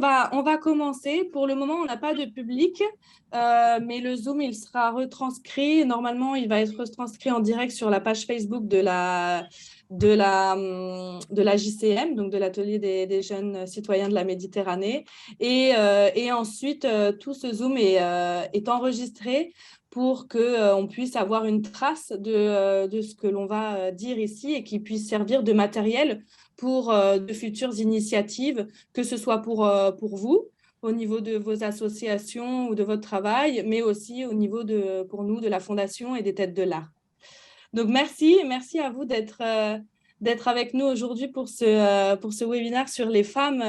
on va commencer. Pour le moment, on n'a pas de public, mais le Zoom, il sera retranscrit. Normalement, il va être retranscrit en direct sur la page Facebook de la JCM, donc de l'Atelier des jeunes citoyens de la Méditerranée. Et ensuite, tout ce Zoom est enregistré pour qu'on puisse avoir une trace de ce que l'on va dire ici et qui puisse servir de matériel pour de futures initiatives, que ce soit pour vous, au niveau de vos associations ou de votre travail, mais aussi au niveau pour nous, de la Fondation et des Têtes de l'Art. Donc, merci à vous d'être avec nous aujourd'hui pour ce webinaire sur les femmes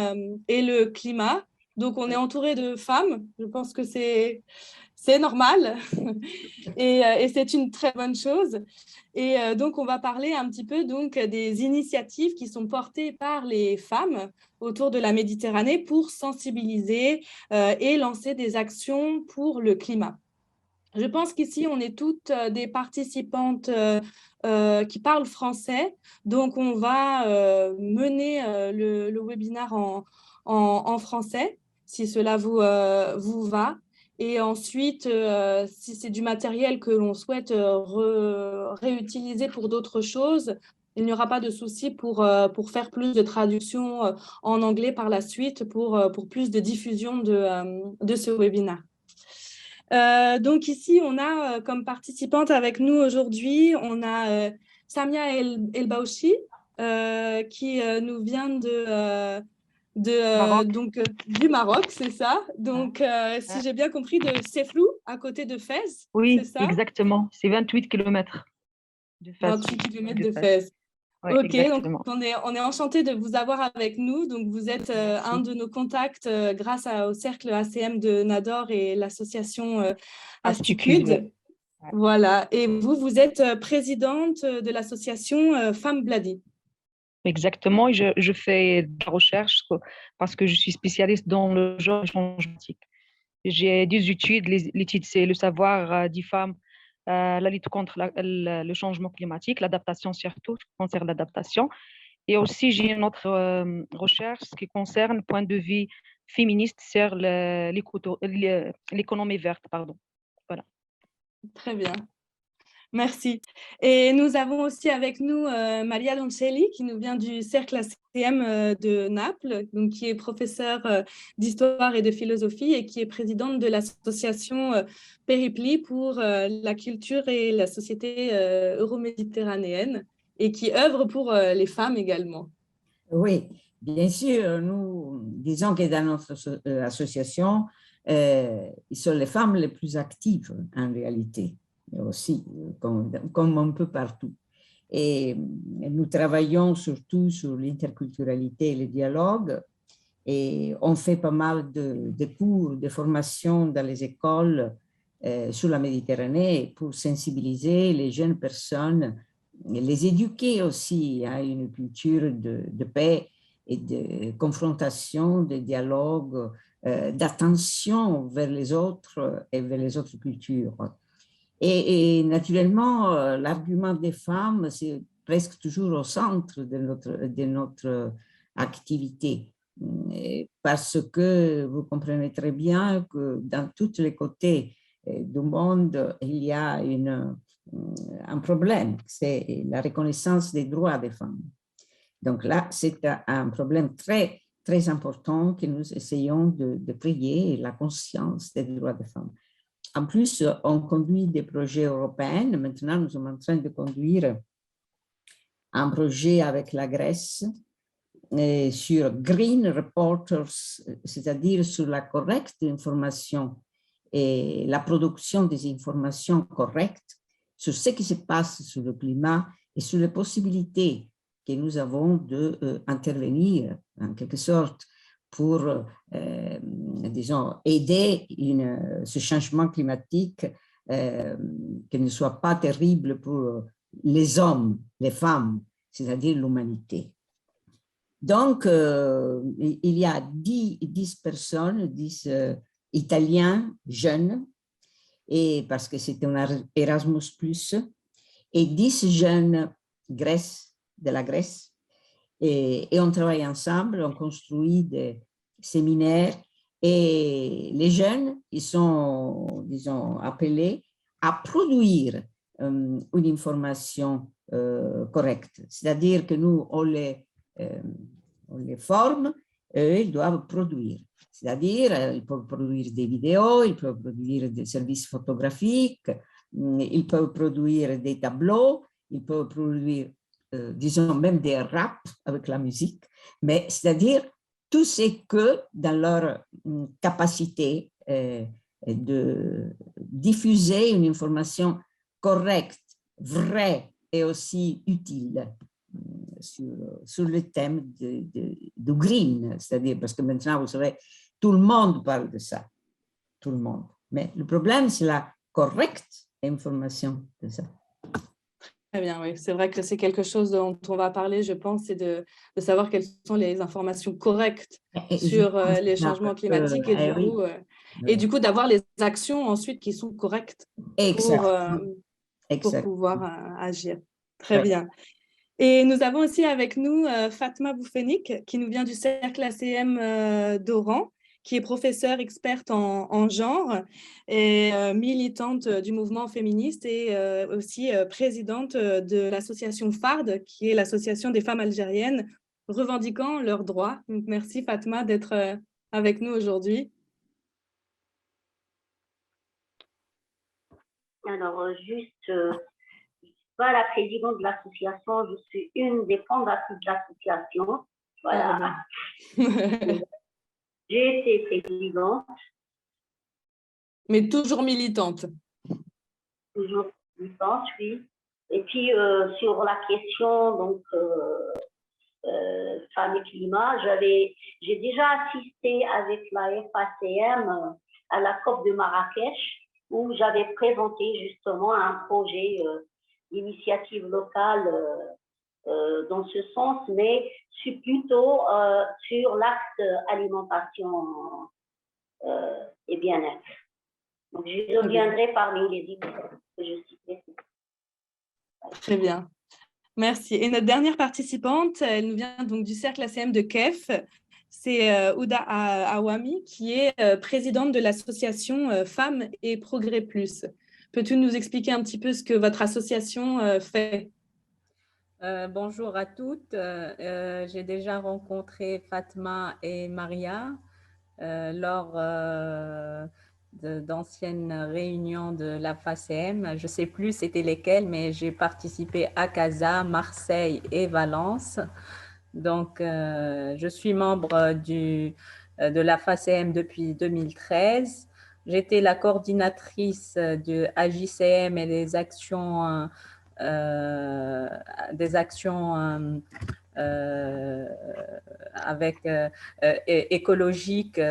et le climat. Donc, on est entouré de femmes. Je pense que c'est normal et c'est une très bonne chose. Et donc, on va parler un petit peu donc, des initiatives qui sont portées par les femmes autour de la Méditerranée pour sensibiliser et lancer des actions pour le climat. Je pense qu'ici, on est toutes des participantes qui parlent français. Donc, on va mener le webinaire en français, si cela vous va. Et ensuite, si c'est du matériel que l'on souhaite réutiliser pour d'autres choses, il n'y aura pas de souci pour faire plus de traduction en anglais par la suite pour plus de diffusion de ce webinaire. Donc ici, on a comme participante avec nous aujourd'hui, on a Samia El Baouchi qui nous vient du Maroc, c'est ça. Donc, si j'ai bien compris, de Seflou, à côté de Fès, oui, c'est ça? Exactement. C'est 28 km de Fès. 28 km de Fès. Ouais, ok, exactement. donc on est enchanté de vous avoir avec nous. Donc, vous êtes un de nos contacts grâce au cercle ACM de Nador et l'association Asticude. Ouais. Voilà, et vous êtes présidente de l'association Femmes Bladi. Exactement, et je fais de la recherche parce que je suis spécialiste dans le genre changement climatique. J'ai des études, l'étude c'est le savoir des femmes, la lutte contre le changement climatique, l'adaptation surtout, ce qui concerne l'adaptation. Et aussi, j'ai une autre recherche qui concerne le point de vue féministe sur l'économie verte. Pardon. Voilà. Très bien. Merci. Et nous avons aussi avec nous Maria Doncelli qui nous vient du cercle ACM de Naples, donc qui est professeure d'histoire et de philosophie et qui est présidente de l'association Péripli pour la culture et la société euroméditerranéenne et qui œuvre pour les femmes également. Oui, bien sûr, nous disons que dans notre association, ce sont les femmes les plus actives en réalité, aussi, comme un peu partout. Et nous travaillons surtout sur l'interculturalité et le dialogue, et on fait pas mal de cours, de formations dans les écoles sur la Méditerranée pour sensibiliser les jeunes personnes, les éduquer aussi à une culture de paix et de confrontation, de dialogue, d'attention vers les autres et vers les autres cultures. Et naturellement, l'argument des femmes, c'est presque toujours au centre de notre activité. Parce que vous comprenez très bien que dans tous les côtés du monde, il y a un problème, c'est la reconnaissance des droits des femmes. Donc là, c'est un problème très, très important que nous essayons de prier, la conscience des droits des femmes. En plus, on conduit des projets européens. Maintenant, nous sommes en train de conduire un projet avec la Grèce sur Green Reporters, c'est-à-dire sur la correcte information et la production des informations correctes sur ce qui se passe sur le climat et sur les possibilités que nous avons d'intervenir en quelque sorte pour, disons, aider ce changement climatique qui ne soit pas terrible pour les hommes, les femmes, c'est-à-dire l'humanité. Donc, il y a 10 personnes, 10 Italiens jeunes, et parce que c'est un Erasmus+, et 10 jeunes de la Grèce, et on travaille ensemble, on construit séminaires. Et les jeunes, ils sont, disons, appelés à produire une information correcte. C'est-à-dire que nous, on les forme, eux, ils doivent produire. C'est-à-dire, ils peuvent produire des vidéos, ils peuvent produire des services photographiques, ils peuvent produire des tableaux, ils peuvent produire, disons, même des raps avec la musique, mais c'est-à-dire tout ce que dans leur capacité de diffuser une information correcte, vraie et aussi utile sur le thème du green, c'est-à-dire parce que maintenant, vous savez, tout le monde parle de ça, tout le monde. Mais le problème, c'est la correcte information de ça. Très bien, oui. C'est vrai que c'est quelque chose dont on va parler, je pense, c'est de savoir quelles sont les informations correctes sur les changements climatiques et du coup d'avoir les actions ensuite qui sont correctes pour pouvoir agir. Très bien. Et nous avons aussi avec nous Fatma Boufenik, qui nous vient du cercle ACM d'Oran, qui est professeure experte en genre et militante du mouvement féministe et aussi présidente de l'association FARD, qui est l'association des femmes algériennes revendiquant leurs droits. Donc, merci Fatma d'être avec nous aujourd'hui. Alors, je ne suis pas la présidente de l'association, je suis une des fondatrices de l'association. Voilà. J'ai été présidente. Mais toujours militante. Toujours militante, oui. Et puis, sur la question, donc, femmes et climat, j'ai déjà assisté avec la FACM à la COP de Marrakech, où j'avais présenté justement un projet d'initiative locale dans ce sens, mais je suis plutôt sur l'axe alimentation et bien-être. Donc, je reviendrai parmi les idées que je citais. Très bien. Merci. Et notre dernière participante, elle nous vient donc du cercle ACM de Kef. C'est Ouda Awami, qui est présidente de l'association Femmes et Progrès Plus. Peux-tu nous expliquer un petit peu ce que votre association fait? Bonjour à toutes. J'ai déjà rencontré Fatma et Maria lors d'anciennes réunions de la FACM. Je ne sais plus c'était lesquelles, mais j'ai participé à Casa, Marseille et Valence. Donc, je suis membre de la FACM depuis 2013. J'étais la coordinatrice de AJCM et des actions écologiques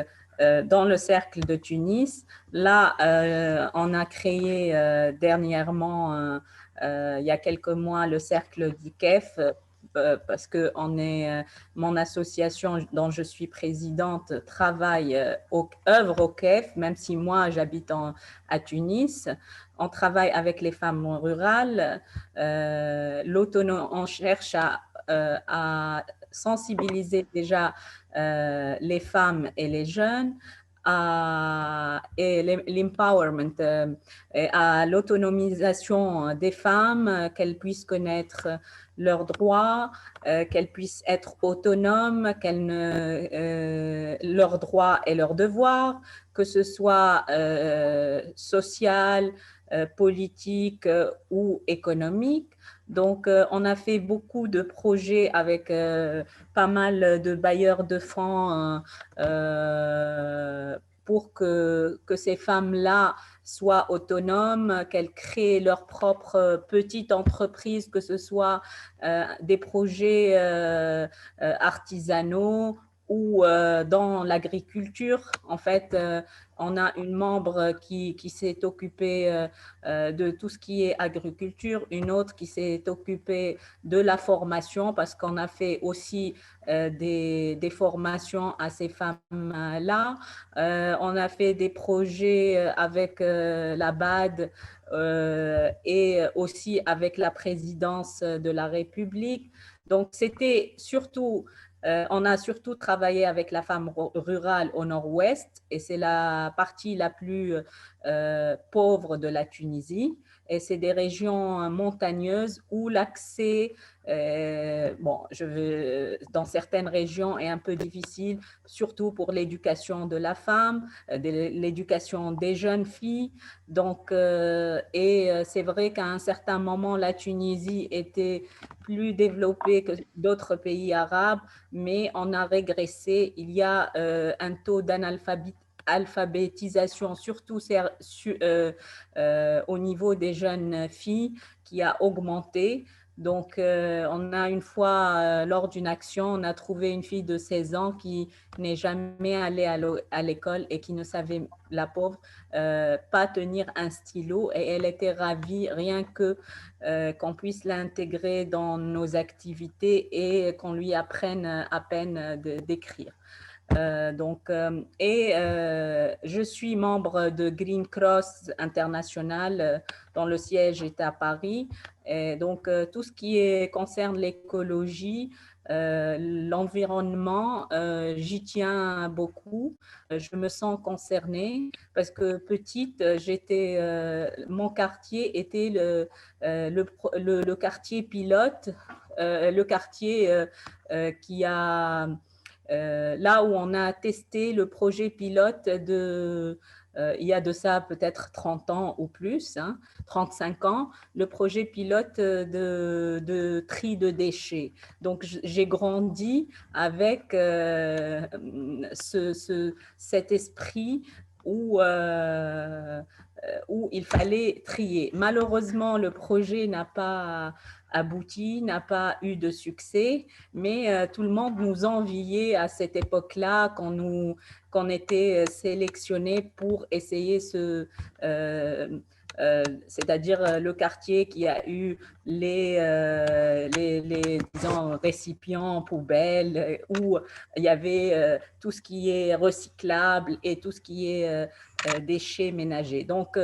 dans le cercle de Tunis. Là, on a créé dernièrement, il y a quelques mois, le cercle du KEF, parce que mon association dont je suis présidente œuvre au KEF, même si moi j'habite à Tunis. On travaille avec les femmes rurales. On cherche à sensibiliser déjà les femmes et les jeunes et l'empowerment, à l'autonomisation des femmes, qu'elles puissent connaître leurs droits, qu'elles puissent être autonomes, leurs droits et leurs devoirs, que ce soit social, politique ou économique. Donc, on a fait beaucoup de projets avec pas mal de bailleurs de fonds pour que ces femmes-là soient autonomes, qu'elles créent leur propre petite entreprise, que ce soit des projets artisanaux ou dans l'agriculture. En fait, on a une membre qui s'est occupée de tout ce qui est agriculture, une autre qui s'est occupée de la formation, parce qu'on a fait aussi des formations à ces femmes-là. On a fait des projets avec la BAD et aussi avec la présidence de la République. Donc, c'était surtout On a surtout travaillé avec la femme rurale au nord-ouest et c'est la partie la plus pauvre de la Tunisie. Et c'est des régions montagneuses où l'accès, dans certaines régions est un peu difficile, surtout pour l'éducation de la femme, l'éducation des jeunes filles. Donc, c'est vrai qu'à un certain moment, la Tunisie était plus développée que d'autres pays arabes, mais on a régressé. Il y a un taux d'alphabétisation, surtout au niveau des jeunes filles, qui a augmenté. Donc, on a une fois, lors d'une action, on a trouvé une fille de 16 ans qui n'est jamais allée à l'école et qui ne savait, la pauvre, pas tenir un stylo. Et elle était ravie rien que qu'on puisse l'intégrer dans nos activités et qu'on lui apprenne à peine d'écrire. Je suis membre de Green Cross International dont le siège est à Paris. Et donc, tout ce qui concerne l'écologie, l'environnement, j'y tiens beaucoup. Je me sens concernée parce que petite, mon quartier était le quartier pilote, le quartier qui a là où on a testé le projet pilote il y a de ça peut-être 30 ans ou plus, 35 ans, le projet pilote de tri de déchets. Donc, j'ai grandi avec cet esprit où il fallait trier. Malheureusement, le projet n'a pas abouti, n'a pas eu de succès, mais tout le monde nous enviait à cette époque-là qu'on était sélectionnés pour essayer c'est-à-dire le quartier qui a eu disons, récipients, poubelles, où il y avait tout ce qui est recyclable et tout ce qui est déchets ménagers. Donc,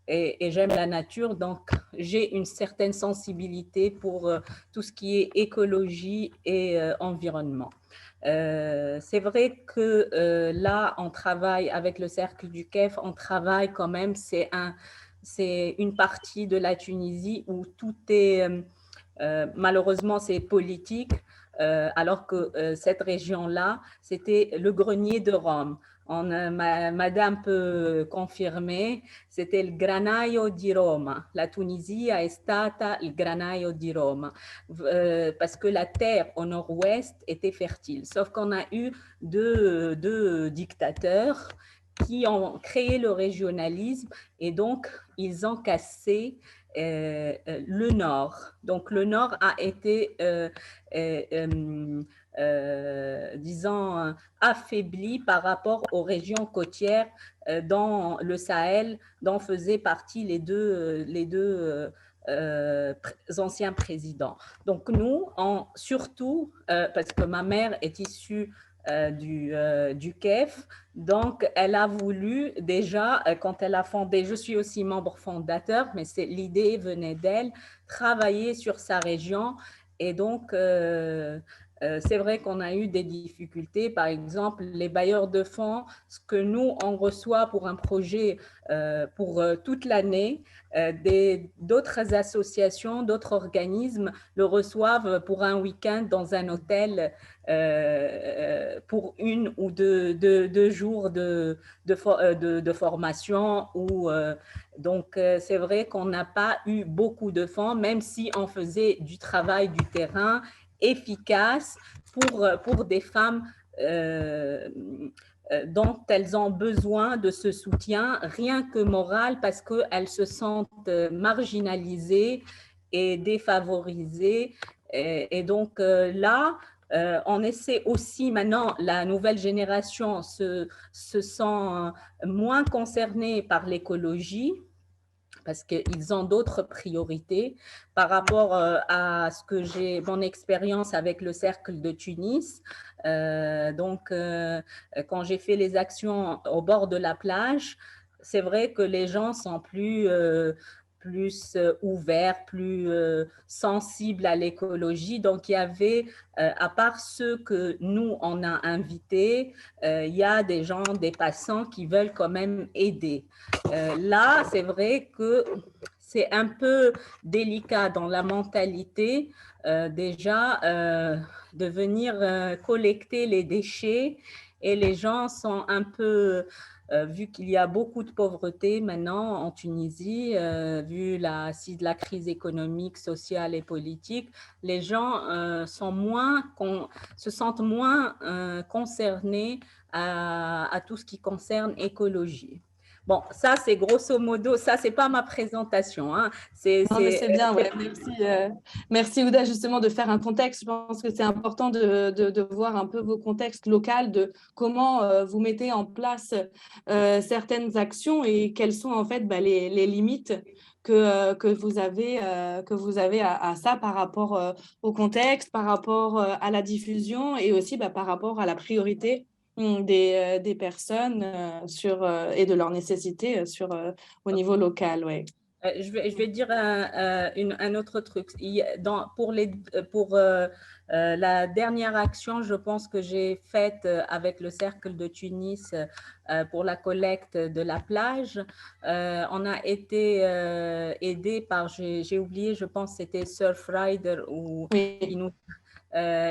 et j'aime la nature, donc j'ai une certaine sensibilité pour tout ce qui est écologie et environnement. C'est vrai que là, on travaille avec le Cercle du Kef, on travaille quand même, c'est une partie de la Tunisie où tout est, malheureusement, c'est politique, alors que cette région-là, c'était le grenier de Rome. Madame peut confirmer, c'était il granaio di Roma. La Tunisie è stata il granaio di Roma, parce que la terre au nord-ouest était fertile. Sauf qu'on a eu deux dictateurs qui ont créé le régionalisme et donc ils ont cassé le nord. Donc le nord a été, disons, affaibli par rapport aux régions côtières dans le Sahel, dont faisaient partie les deux anciens présidents. Donc nous, surtout, parce que ma mère est issue du KEF, donc elle a voulu déjà, quand elle a fondé, je suis aussi membre fondateur, mais l'idée venait d'elle, travailler sur sa région. Et donc, c'est vrai qu'on a eu des difficultés. Par exemple, les bailleurs de fonds, ce que nous, on reçoit pour un projet pour toute l'année, d'autres associations, d'autres organismes le reçoivent pour un week-end dans un hôtel pour 1 ou 2 jours de formation. Donc, c'est vrai qu'on n'a pas eu beaucoup de fonds, même si on faisait du travail du terrain efficace pour des femmes dont elles ont besoin de ce soutien, rien que moral, parce qu'elles se sentent marginalisées et défavorisées. Et donc là, on essaie aussi maintenant, la nouvelle génération se sent moins concernée par l'écologie, parce qu'ils ont d'autres priorités par rapport à ce que j'ai, mon expérience avec le Cercle de Tunis. Donc, quand j'ai fait les actions au bord de la plage, c'est vrai que les gens sont plus plus ouverts, plus sensibles à l'écologie. Donc, il y avait, à part ceux que nous, on a invités, il y a des gens, des passants qui veulent quand même aider. Là, c'est vrai que c'est un peu délicat dans la mentalité déjà de venir collecter les déchets et les gens sont un peu, vu qu'il y a beaucoup de pauvreté maintenant en Tunisie, vu la crise économique, sociale et politique, les gens se sentent moins concernés à tout ce qui concerne écologie. Bon, ça, c'est grosso modo, ça, c'est pas ma présentation. Hein. Non, mais c'est bien, ouais. Merci Ouda justement de faire un contexte. Je pense que c'est important de voir un peu vos contextes locaux, de comment vous mettez en place certaines actions et quelles sont en fait les limites que vous avez à ça par rapport au contexte, par rapport à la diffusion et aussi par rapport à la priorité des personnes et de leurs nécessités au niveau local. Ouais. Je vais dire un autre truc. Pour la dernière action, je pense que j'ai faite avec le Cercle de Tunis pour la collecte de la plage, on a été aidé par, j'ai oublié, je pense que c'était Surfrider Oui.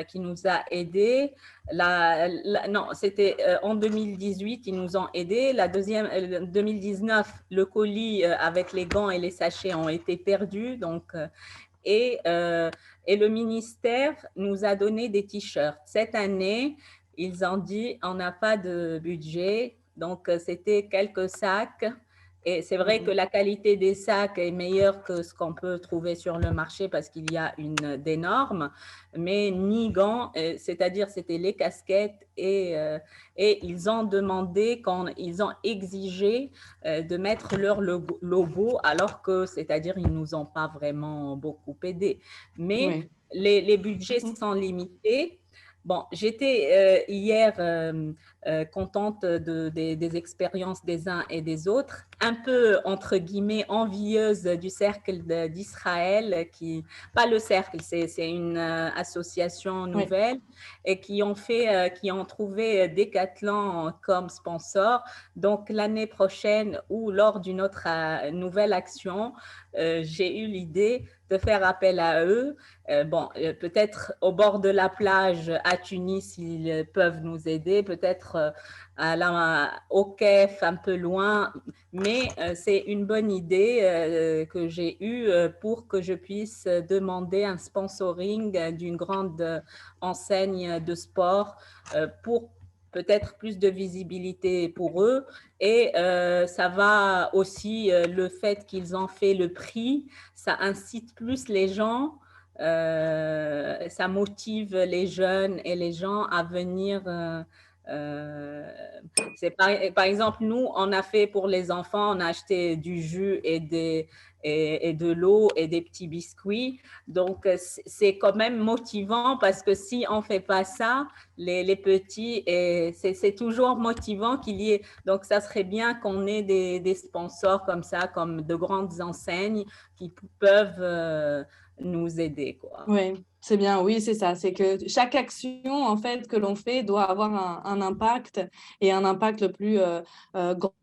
qui nous a aidés. Non, c'était en 2018, ils nous ont aidés. La deuxième, 2019, le colis avec les gants et les sachets ont été perdus. Donc, et le ministère nous a donné des t-shirts. Cette année, ils ont dit, on n'a pas de budget. Donc, c'était quelques sacs. Et c'est vrai que la qualité des sacs est meilleure que ce qu'on peut trouver sur le marché parce qu'il y a des normes, mais ni gants, c'est-à-dire c'était les casquettes et ils ont demandé, ils ont exigé de mettre leur logo alors que, c'est-à-dire, ils ne nous ont pas vraiment beaucoup aidés. Mais les budgets sont limités. Bon, j'étais hier contente des expériences des uns et des autres, un peu, entre guillemets, envieuse du Cercle d'Israël, pas le Cercle, c'est une association nouvelle, et qui ont trouvé Decathlon comme sponsor. Donc, l'année prochaine ou lors d'une autre nouvelle action, j'ai eu l'idée de faire appel à eux. Peut-être au bord de la plage à Tunis, ils peuvent nous aider, peut-être au Kef, un peu loin, mais c'est une bonne idée que j'ai eue pour que je puisse demander un sponsoring d'une grande enseigne de sport pour peut-être plus de visibilité pour eux. Et ça va aussi, le fait qu'ils ont fait le prix, ça incite plus les gens, ça motive les jeunes et les gens à venir. Par exemple, nous, on a fait pour les enfants, on a acheté du jus et de l'eau et des petits biscuits. Donc, c'est quand même motivant parce que si on ne fait pas ça, les petits, c'est toujours motivant qu'il y ait. Donc, ça serait bien qu'on ait des sponsors comme ça, comme de grandes enseignes qui peuvent nous aider, quoi. Oui, c'est bien, oui, c'est ça. C'est que chaque action, en fait, que l'on fait doit avoir un impact et un impact le plus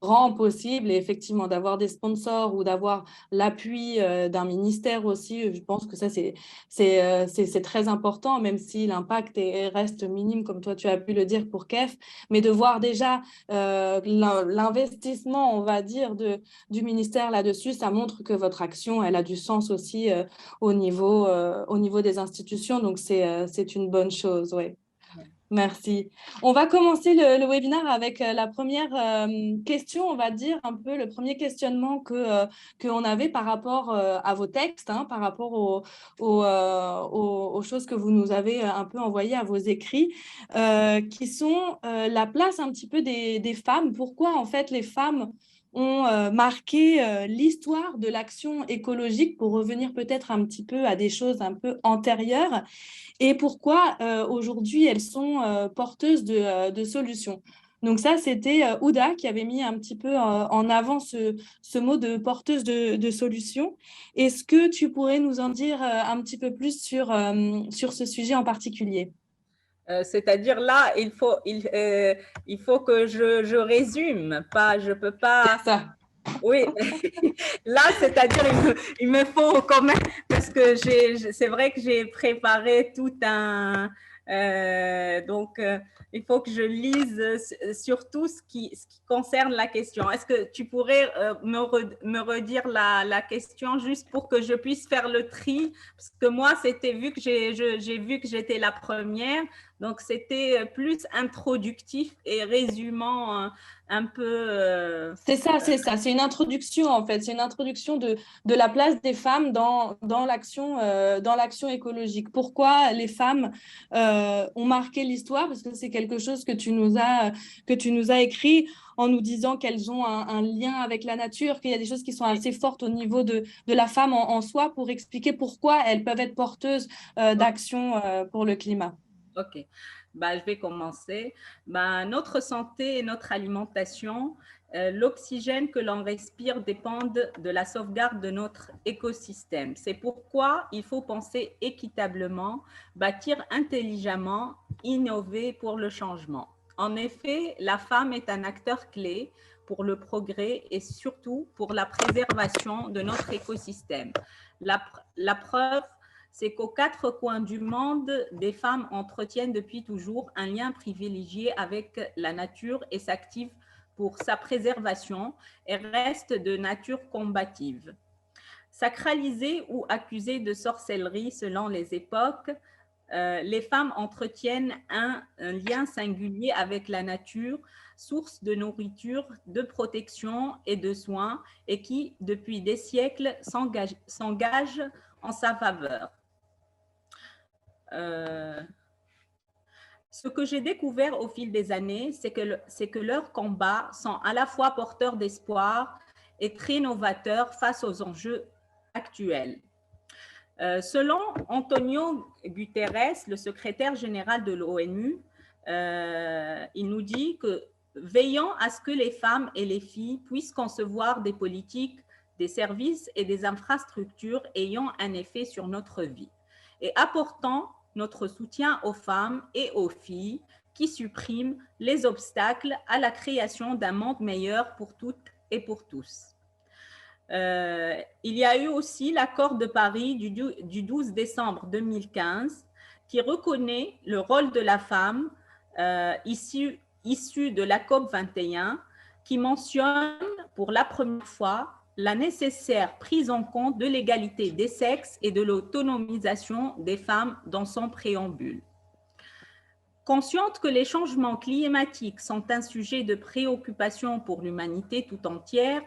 grand possible. Et effectivement, d'avoir des sponsors ou d'avoir l'appui d'un ministère aussi, je pense que ça, c'est très important, même si l'impact reste minime, comme toi, tu as pu le dire pour KEF. Mais de voir déjà l'investissement, on va dire, du ministère là-dessus, ça montre que votre action, elle a du sens aussi au niveau des institutions. Donc, c'est une bonne chose. Ouais. Merci. On va commencer le webinaire avec la première question, on va dire, un peu le premier questionnement qu'on avait par rapport à vos textes, hein, par rapport aux choses que vous nous avez un peu envoyées à vos écrits, qui sont la place un petit peu des femmes. Pourquoi, en fait, les femmes ont marqué l'histoire de l'action écologique, pour revenir peut-être un petit peu à des choses un peu antérieures, et pourquoi aujourd'hui elles sont porteuses de solutions. Donc ça, c'était Ouda qui avait mis un petit peu en avant ce mot de porteuse de solutions. Est-ce que tu pourrais nous en dire un petit peu plus sur ce sujet en particulier? C'est-à-dire là, il faut que je résume, pas, je peux pas. C'est ça. Oui, là, c'est-à-dire il me faut quand même, parce que c'est vrai que j'ai préparé tout un. Donc, il faut que je lise surtout ce qui concerne la question. Est-ce que tu pourrais me redire la question juste pour que je puisse faire le tri? Parce que moi, c'était vu que j'ai vu que j'étais la première, donc c'était plus introductif et résumant un peu. C'est ça, c'est ça. C'est une introduction, en fait. C'est une introduction de la place des femmes dans l'action écologique. Pourquoi les femmes ont marqué l'histoire? Parce que c'est quelque chose que tu nous as écrit en nous disant qu'elles ont un lien avec la nature, qu'il y a des choses qui sont assez fortes au niveau de la femme en soi pour expliquer pourquoi elles peuvent être porteuses d'action pour le climat. Ok, bah, je vais commencer. Bah, notre santé et notre alimentation, l'oxygène que l'on respire dépendent de la sauvegarde de notre écosystème. C'est pourquoi il faut penser équitablement, bâtir intelligemment, innover pour le changement. En effet, la femme est un acteur clé pour le progrès et surtout pour la préservation de notre écosystème. La preuve, c'est qu'aux quatre coins du monde, des femmes entretiennent depuis toujours un lien privilégié avec la nature et s'activent pour sa préservation et restent de nature combative. Sacralisées ou accusées de sorcellerie selon les époques, les femmes entretiennent un lien singulier avec la nature, source de nourriture, de protection et de soins, et qui, depuis des siècles, s'engage en sa faveur. Ce que j'ai découvert au fil des années, c'est que leurs combats sont à la fois porteurs d'espoir et très novateurs face aux enjeux actuels. Selon Antonio Guterres, le secrétaire général de l'ONU, il nous dit que veillant à ce que les femmes et les filles puissent concevoir des politiques, des services et des infrastructures ayant un effet sur notre vie et apportant notre soutien aux femmes et aux filles qui suppriment les obstacles à la création d'un monde meilleur pour toutes et pour tous. Il y a eu aussi l'accord de Paris du 12 décembre 2015 qui reconnaît le rôle de la femme issue de la COP 21 qui mentionne pour la première fois la nécessaire prise en compte de l'égalité des sexes et de l'autonomisation des femmes dans son préambule. Consciente que les changements climatiques sont un sujet de préoccupation pour l'humanité tout entière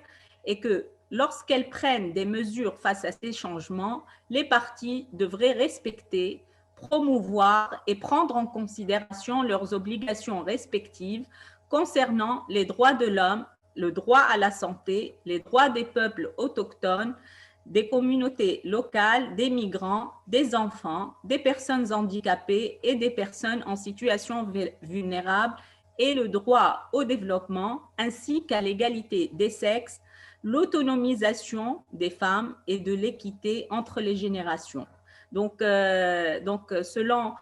et que lorsqu'elles prennent des mesures face à ces changements, les parties devraient respecter, promouvoir et prendre en considération leurs obligations respectives concernant les droits de l'homme, le droit à la santé, les droits des peuples autochtones, des communautés locales, des migrants, des enfants, des personnes handicapées et des personnes en situation vulnérable et le droit au développement ainsi qu'à l'égalité des sexes, l'autonomisation des femmes et de l'équité entre les générations. Donc selon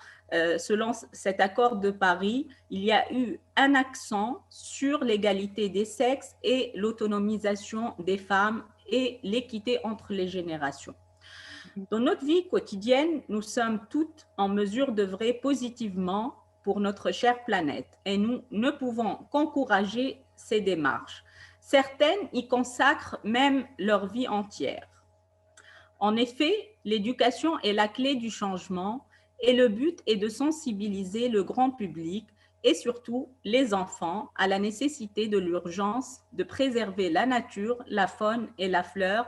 cet accord de Paris, il y a eu un accent sur l'égalité des sexes et l'autonomisation des femmes et l'équité entre les générations. Dans notre vie quotidienne, nous sommes toutes en mesure d'œuvrer positivement pour notre chère planète et nous ne pouvons qu'encourager ces démarches. Certaines y consacrent même leur vie entière. En effet, l'éducation est la clé du changement et le but est de sensibiliser le grand public et surtout les enfants à la nécessité de l'urgence de préserver la nature, la faune et la flore,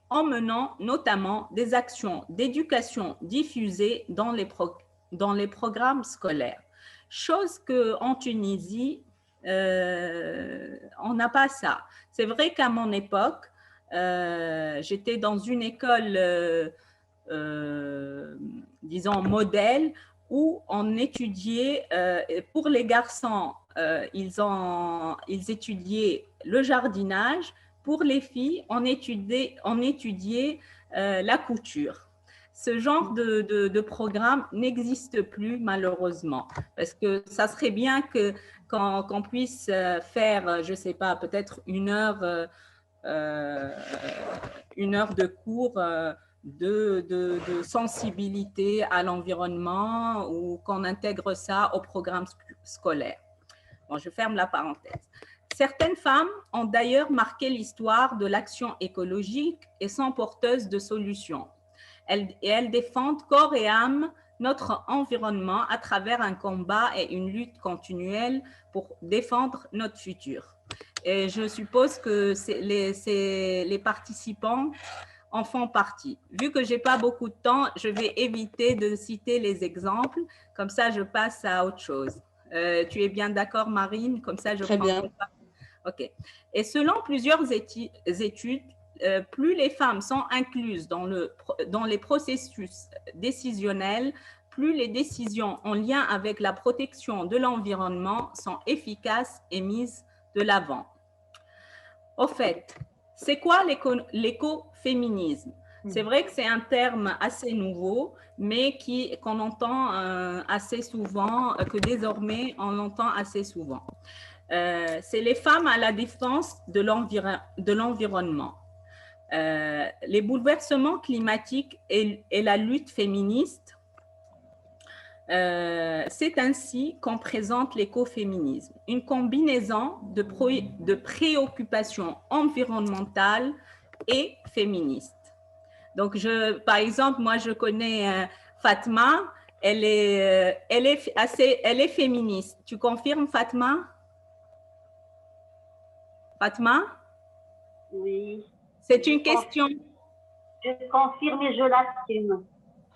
en menant notamment des actions d'éducation diffusées dans les programmes scolaires. Chose qu'en Tunisie, on n'a pas ça. C'est vrai qu'à mon époque, j'étais dans une école, disons, modèle, où on étudiait, pour les garçons, ils étudiaient le jardinage. Pour les filles, on étudiait la couture. Ce genre de programme n'existe plus malheureusement, parce que ça serait bien qu'on puisse faire, je ne sais pas, peut-être une heure de cours de sensibilité à l'environnement ou qu'on intègre ça au programme scolaire. Bon, je ferme la parenthèse. Certaines femmes ont d'ailleurs marqué l'histoire de l'action écologique et sont porteuses de solutions. Elles défendent corps et âme notre environnement à travers un combat et une lutte continuelle pour défendre notre futur. Et je suppose que les participants en font partie. Vu que je n'ai pas beaucoup de temps, je vais éviter de citer les exemples. Comme ça, je passe à autre chose. Tu es bien d'accord, Marine? Comme ça, je Très bien. OK. Et selon plusieurs études, plus les femmes sont incluses dans les processus décisionnels, plus les décisions en lien avec la protection de l'environnement sont efficaces et mises de l'avant. Au fait, c'est quoi l'écoféminisme? C'est vrai que c'est un terme assez nouveau, mais qu'on entend assez souvent, que désormais on entend assez souvent. C'est les femmes à la défense de l'environnement. Les bouleversements climatiques et la lutte féministe, c'est ainsi qu'on présente l'écoféminisme, une combinaison de préoccupations environnementales et féministes. Donc, par exemple, moi, je connais Fatma, elle est féministe. Tu confirmes, Fatma? Fatma? Oui. C'est une question. Je confirme et je l'assume.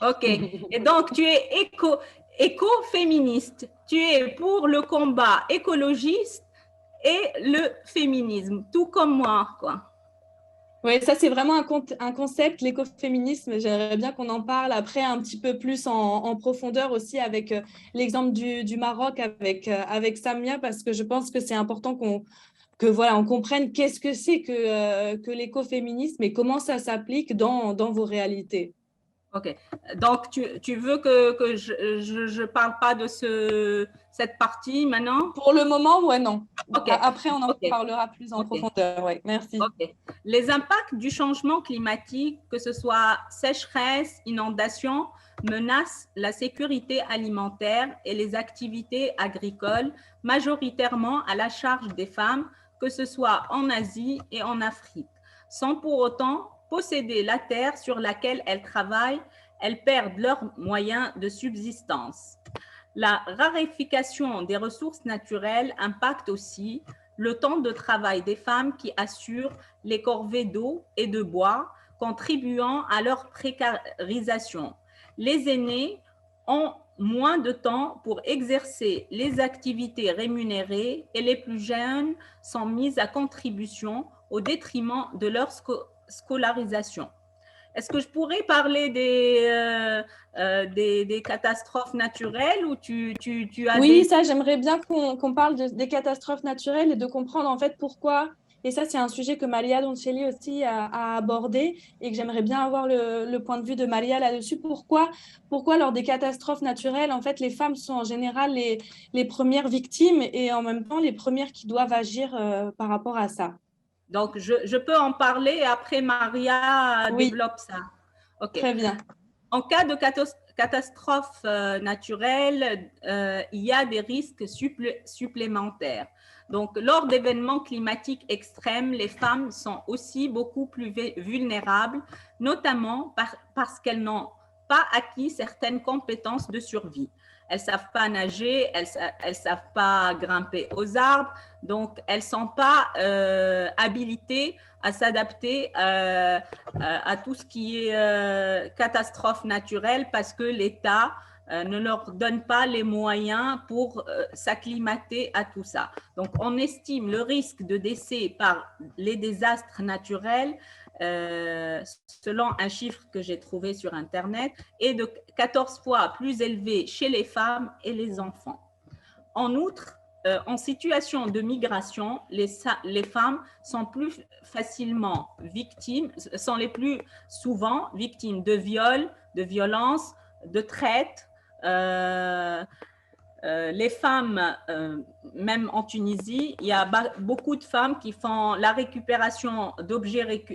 OK. Et donc, tu es écoféministe. Tu es pour le combat écologiste et le féminisme, tout comme moi, quoi. Oui, ça, c'est vraiment un concept, l'écoféminisme. J'aimerais bien qu'on en parle après un petit peu plus en profondeur aussi avec l'exemple du Maroc avec Samia, parce que je pense que c'est important qu'on comprenne qu'est-ce que c'est que l'écoféminisme et comment ça s'applique dans vos réalités. OK. Donc, tu veux que je ne parle pas de cette partie maintenant? Pour le moment, ouais, non. Okay. Après, on en parlera plus en profondeur. Ouais, merci. Okay. Les impacts du changement climatique, que ce soit sécheresse, inondation, menacent la sécurité alimentaire et les activités agricoles, majoritairement à la charge des femmes, que ce soit en Asie et en Afrique. Sans pour autant posséder la terre sur laquelle elles travaillent, elles perdent leurs moyens de subsistance. La raréfaction des ressources naturelles impacte aussi le temps de travail des femmes qui assurent les corvées d'eau et de bois, contribuant à leur précarisation. Les aînés ont moins de temps pour exercer les activités rémunérées et les plus jeunes sont mis à contribution au détriment de leur scolarisation. Est-ce que je pourrais parler des catastrophes naturelles ou tu as Oui, ça, j'aimerais bien qu'on parle des catastrophes naturelles et de comprendre en fait pourquoi. Et ça, c'est un sujet que Maria Doncelli aussi a abordé et que j'aimerais bien avoir le point de vue de Maria là-dessus. Pourquoi, lors des catastrophes naturelles, en fait, les femmes sont en général les premières victimes et en même temps les premières qui doivent agir par rapport à ça. Donc, je peux en parler et après Maria développe ça. Okay. Très bien. En cas de catastrophe naturelle, il y a des risques supplémentaires. Donc, lors d'événements climatiques extrêmes, les femmes sont aussi beaucoup plus vulnérables, notamment parce qu'elles n'ont pas acquis certaines compétences de survie. Elles ne savent pas nager, elles ne savent pas grimper aux arbres, donc elles ne sont pas habilitées à s'adapter à tout ce qui est catastrophe naturelle parce que l'État ne leur donne pas les moyens pour s'acclimater à tout ça. Donc, on estime le risque de décès par les désastres naturels selon un chiffre que j'ai trouvé sur Internet, est de 14 fois plus élevé chez les femmes et les enfants. En outre, en situation de migration, les femmes sont plus facilement victimes, sont les plus souvent victimes de viols, de violences, de traite. Les femmes, même en Tunisie, il y a beaucoup de femmes qui font la récupération d'objets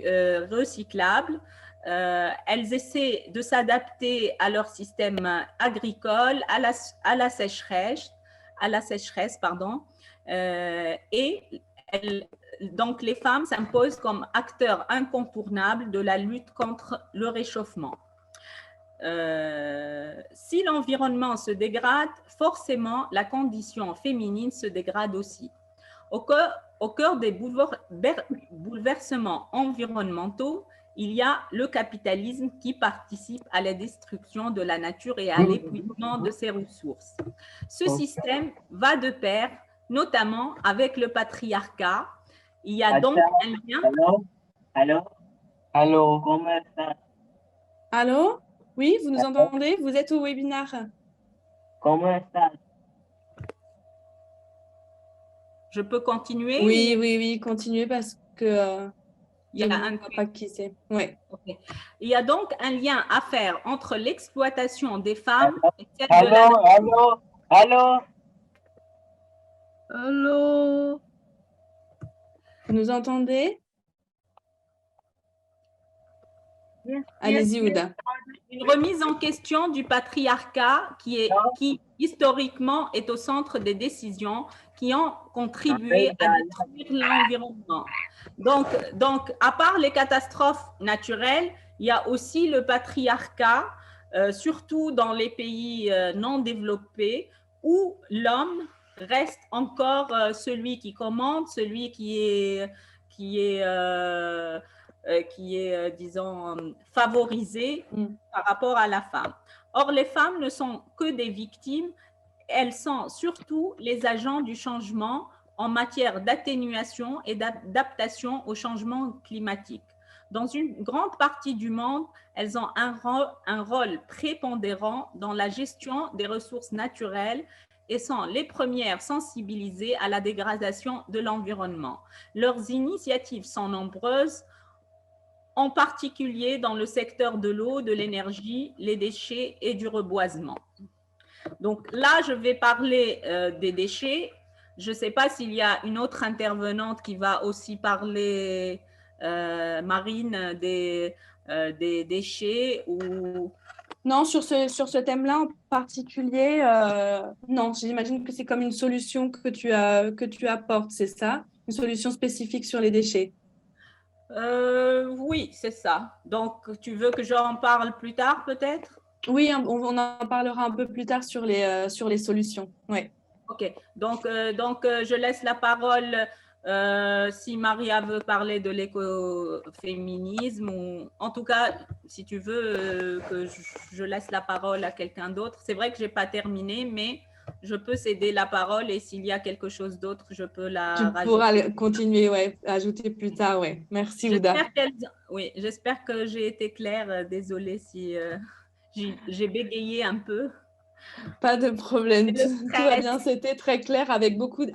recyclables. Elles essaient de s'adapter à leur système agricole, à la sécheresse, et donc les femmes s'imposent comme acteurs incontournables de la lutte contre le réchauffement. Si l'environnement se dégrade, forcément la condition féminine se dégrade aussi. Au cœur des bouleversements environnementaux, il y a le capitalisme qui participe à la destruction de la nature et à l'épuisement de ses ressources. Ce système va de pair, notamment avec le patriarcat. Il y a donc un lien. Allô, comment ça? Allô? Oui, vous nous entendez? Vous êtes au webinaire. Comment ça? Je peux continuer? Oui, continuez parce que il y a un pas qui c'est. Ouais. Okay. Il y a donc un lien à faire entre l'exploitation des femmes et celle de la... Allô? Vous nous entendez? Allez-y, Ouda. Une remise en question du patriarcat qui historiquement est au centre des décisions qui ont contribué à détruire l'environnement. Donc, à part les catastrophes naturelles, il y a aussi le patriarcat, surtout dans les pays non développés, où l'homme reste encore celui qui commande, celui qui est disons, favorisée par rapport à la femme. Or, les femmes ne sont que des victimes, elles sont surtout les agents du changement en matière d'atténuation et d'adaptation au changement climatique. Dans une grande partie du monde, elles ont un rôle prépondérant dans la gestion des ressources naturelles et sont les premières sensibilisées à la dégradation de l'environnement. Leurs initiatives sont nombreuses, en particulier dans le secteur de l'eau, de l'énergie, les déchets et du reboisement. Donc là, je vais parler des déchets. Je ne sais pas s'il y a une autre intervenante qui va aussi parler, Marine, des déchets ou... Non, sur ce thème-là en particulier, non, j'imagine que c'est comme une solution que tu apportes, c'est ça? Une solution spécifique sur les déchets. Oui, c'est ça. Donc, tu veux que j'en parle plus tard, peut-être? Oui, on en parlera un peu plus tard sur les solutions. Ouais. OK. Donc, je laisse la parole si Maria veut parler de l'écoféminisme ou en tout cas, si tu veux que je laisse la parole à quelqu'un d'autre. C'est vrai que je n'ai pas terminé, mais je peux céder la parole et s'il y a quelque chose d'autre, je peux la rajouter. Tu pourras continuer, ouais, ajouter plus tard, ouais. Merci, Ouda. Oui, j'espère que j'ai été claire. Désolée si j'ai bégayé un peu. Pas de problème, tout va bien, c'était très clair avec beaucoup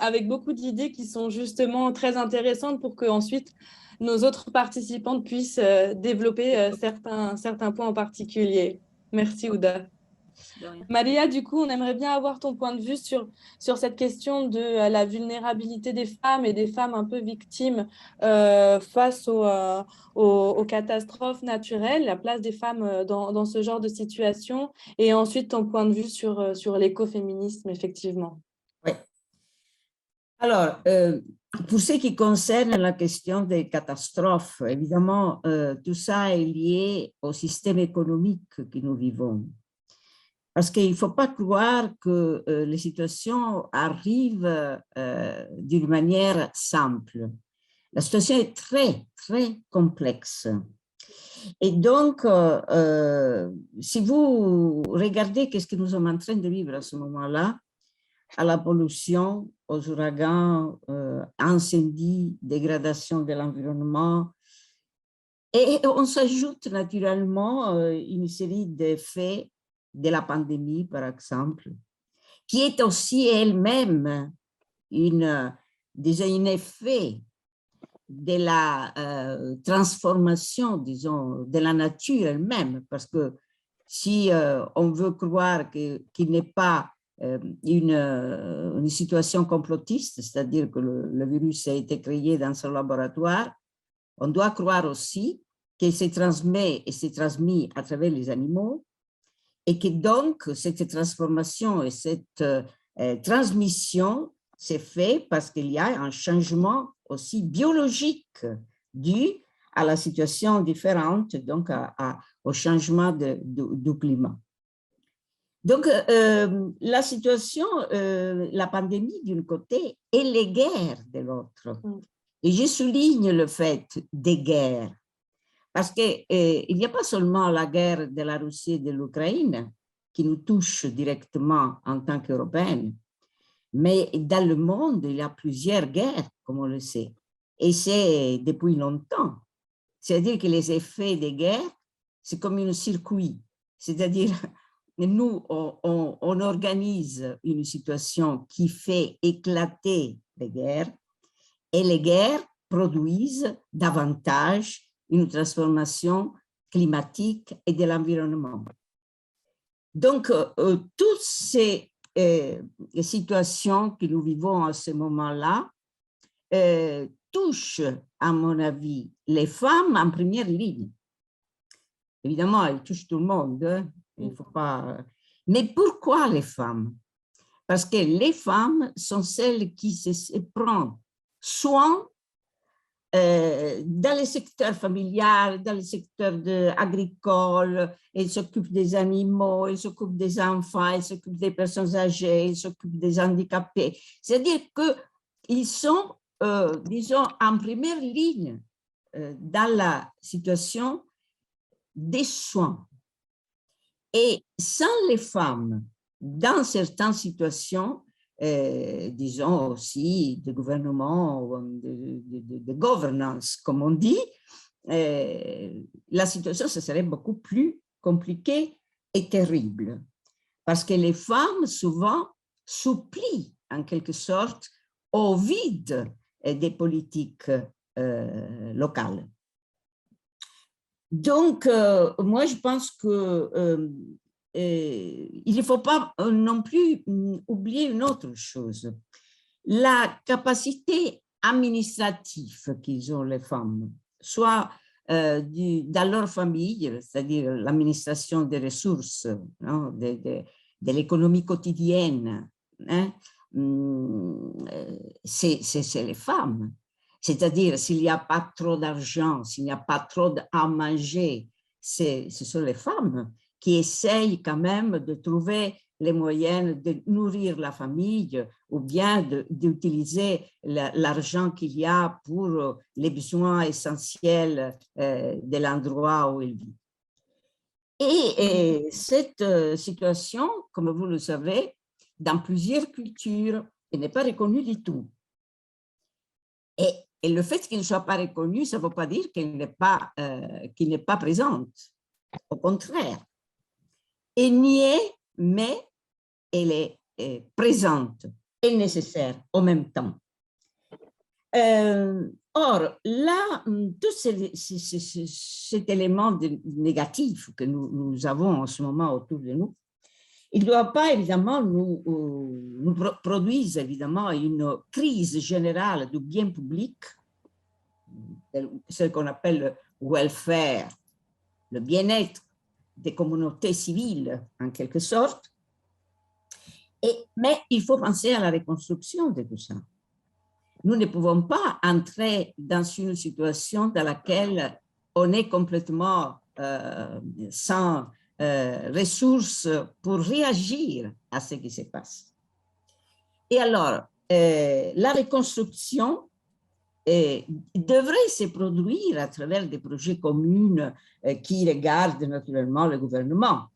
d'idées qui sont justement très intéressantes pour que ensuite nos autres participantes puissent développer certains points en particulier. Merci, Ouda. Maria, du coup, on aimerait bien avoir ton point de vue sur cette question de la vulnérabilité des femmes et des femmes un peu victimes face aux catastrophes naturelles, la place des femmes dans ce genre de situation, et ensuite ton point de vue sur l'écoféminisme, effectivement. Oui. Alors, pour ce qui concerne la question des catastrophes, évidemment, tout ça est lié au système économique que nous vivons. Parce qu'il ne faut pas croire que les situations arrivent d'une manière simple. La situation est très, très complexe. Et donc, si vous regardez qu'est-ce que nous sommes en train de vivre à ce moment-là, à la pollution, aux ouragans, incendies, dégradation de l'environnement, Et on s'ajoute naturellement une série d'effets de la pandémie, par exemple, qui est aussi elle-même un effet de la transformation, disons, de la nature elle-même, parce que si on veut croire qu'il n'est pas une situation complotiste, c'est-à-dire que le virus a été créé dans un laboratoire, on doit croire aussi qu'il se transmet et s'est transmis à travers les animaux, et que donc cette transformation et cette transmission s'est faite parce qu'il y a un changement aussi biologique dû à la situation différente, donc au changement du climat. Donc, la situation, la pandémie d'un côté et les guerres de l'autre. Et je souligne le fait des guerres, parce qu'il n'y a pas seulement la guerre de la Russie et de l'Ukraine qui nous touche directement en tant qu'Européens, mais dans le monde, il y a plusieurs guerres, comme on le sait, et c'est depuis longtemps. C'est-à-dire que les effets des guerres, c'est comme un circuit, c'est-à-dire nous, on organise une situation qui fait éclater les guerres, et les guerres produisent davantage une transformation climatique et de l'environnement. Donc, toutes ces situations que nous vivons à ce moment-là touchent, à mon avis, les femmes en première ligne. Évidemment, elles touchent tout le monde, hein, il faut pas... Mais pourquoi les femmes? Parce que les femmes sont celles qui se prennent soin dans le secteur familial, dans le secteur agricole, elles s'occupent des animaux, elles s'occupent des enfants, elles s'occupent des personnes âgées, elles s'occupent des handicapés. C'est-à-dire qu'ils sont, disons, en première ligne dans la situation des soins. Et sans les femmes, dans certaines situations, disons aussi de gouvernement, de governance, comme on dit, la situation ce serait beaucoup plus compliquée et terrible. Parce que les femmes, souvent, s'oublient en quelque sorte au vide des politiques locales. Donc, moi, je pense que il ne faut pas non plus oublier une autre chose. La capacité administrative qu'ils ont les femmes, soit dans leur famille, c'est-à-dire l'administration des ressources, hein, de l'économie quotidienne, hein, c'est les femmes. C'est-à-dire, s'il n'y a pas trop d'argent, s'il n'y a pas trop à manger, ce sont les femmes qui essayent quand même de trouver les moyens de nourrir la famille ou bien d'utiliser l'argent qu'il y a pour les besoins essentiels de l'endroit où ils vivent. Et cette situation, comme vous le savez, dans plusieurs cultures, elle n'est pas reconnue du tout. Et le fait qu'il ne soit pas reconnu, ça ne veut pas dire qu'il n'est pas présente. Au contraire, elle n'y est, mais elle est présente et nécessaire en même temps. Or, là, tout cet élément négatif que nous avons en ce moment autour de nous, il ne doit pas évidemment nous produire évidemment une crise générale du bien public, ce qu'on appelle le welfare, le bien-être des communautés civiles en quelque sorte. Mais il faut penser à la reconstruction de tout ça. Nous ne pouvons pas entrer dans une situation dans laquelle on est complètement sans ressources pour réagir à ce qui se passe. Et alors, la reconstruction devrait se produire à travers des projets communs qui regardent naturellement le gouvernement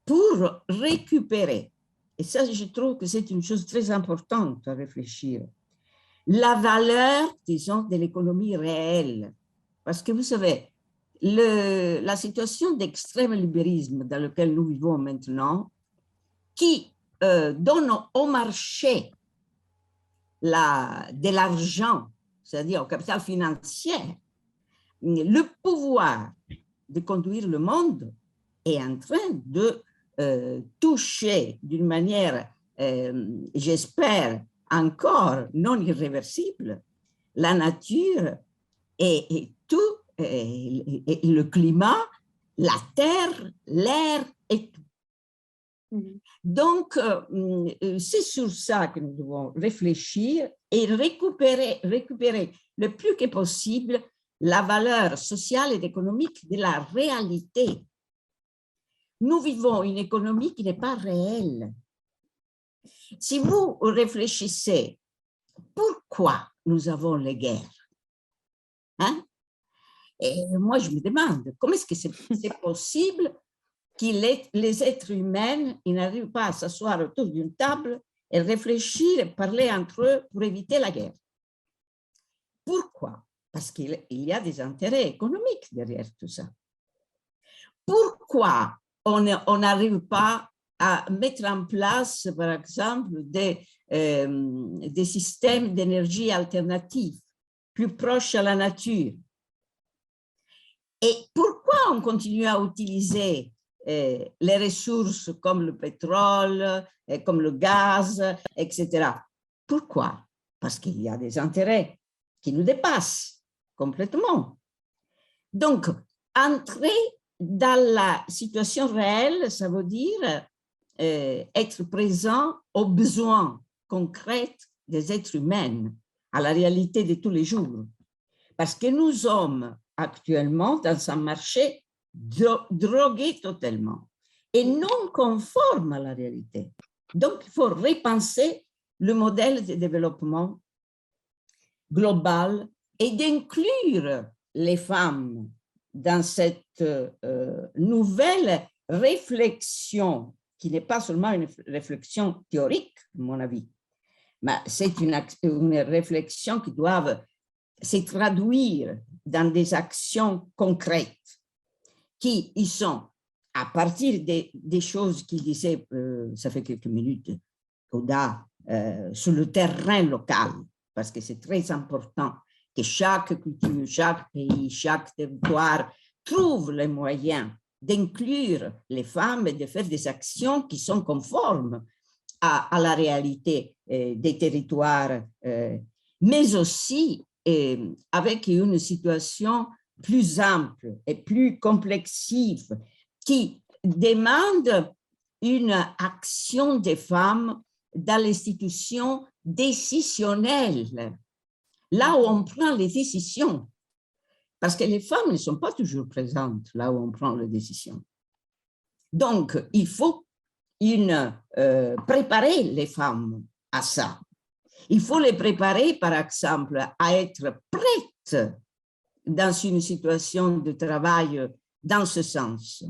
pour récupérer, et ça je trouve que c'est une chose très importante à réfléchir, la valeur, disons, de l'économie réelle. Parce que vous savez, la situation d'extrême libéralisme dans laquelle nous vivons maintenant, qui donne au marché de l'argent, c'est-à-dire au capital financier, le pouvoir de conduire le monde, est en train de toucher d'une manière, j'espère, encore non irréversible, la nature et tout, et le climat, la terre, l'air et tout. Donc, c'est sur ça que nous devons réfléchir et récupérer le plus que possible la valeur sociale et économique de la réalité. Nous vivons une économie qui n'est pas réelle. Si vous réfléchissez, pourquoi nous avons les guerres? Hein? Et moi, je me demande, comment est-ce que c'est possible que les êtres humains n'arrivent pas à s'asseoir autour d'une table et réfléchir et parler entre eux pour éviter la guerre? Pourquoi? Parce qu'il y a des intérêts économiques derrière tout ça. Pourquoi on n'arrive pas à mettre en place, par exemple, des systèmes d'énergie alternatifs plus proches à la nature? Et pourquoi on continue à utiliser les ressources comme le pétrole, comme le gaz, etc. Pourquoi? Parce qu'il y a des intérêts qui nous dépassent complètement. Donc, entrer dans la situation réelle, ça veut dire être présent aux besoins concrets des êtres humains, à la réalité de tous les jours. Parce que nous sommes actuellement dans un marché drogué totalement et non conforme à la réalité. Donc, il faut repenser le modèle de développement global et d'inclure les femmes dans cette nouvelle réflexion, qui n'est pas seulement une réflexion théorique, à mon avis, mais c'est une réflexion qui doit se traduire dans des actions concrètes qui y sont, à partir des choses qu'il disait, ça fait quelques minutes, Oda, sur le terrain local, parce que c'est très important que chaque culture, chaque pays, chaque territoire trouve les moyens d'inclure les femmes et de faire des actions qui sont conformes à la réalité des territoires, mais aussi avec une situation plus ample et plus complexive qui demande une action des femmes dans l'institution décisionnelle, là où on prend les décisions. Parce que les femmes ne sont pas toujours présentes là où on prend les décisions. Donc, il faut préparer les femmes à ça. Il faut les préparer, par exemple, à être prêtes dans une situation de travail dans ce sens.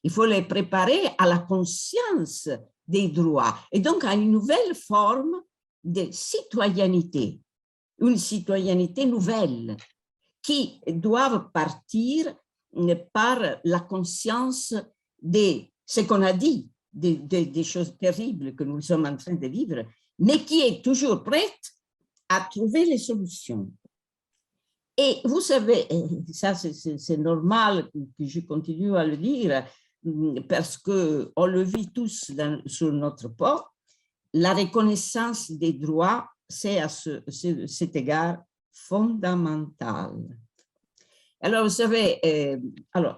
Il faut les préparer à la conscience des droits et donc à une nouvelle forme de citoyenneté, une citoyenneté nouvelle qui doivent partir par la conscience de ce qu'on a dit, des choses terribles que nous sommes en train de vivre, mais qui est toujours prête à trouver les solutions. Et vous savez, ça c'est normal que je continue à le dire, parce qu'on le vit tous sur notre peau, la reconnaissance des droits, c'est à cet égard fondamental. Alors, vous savez,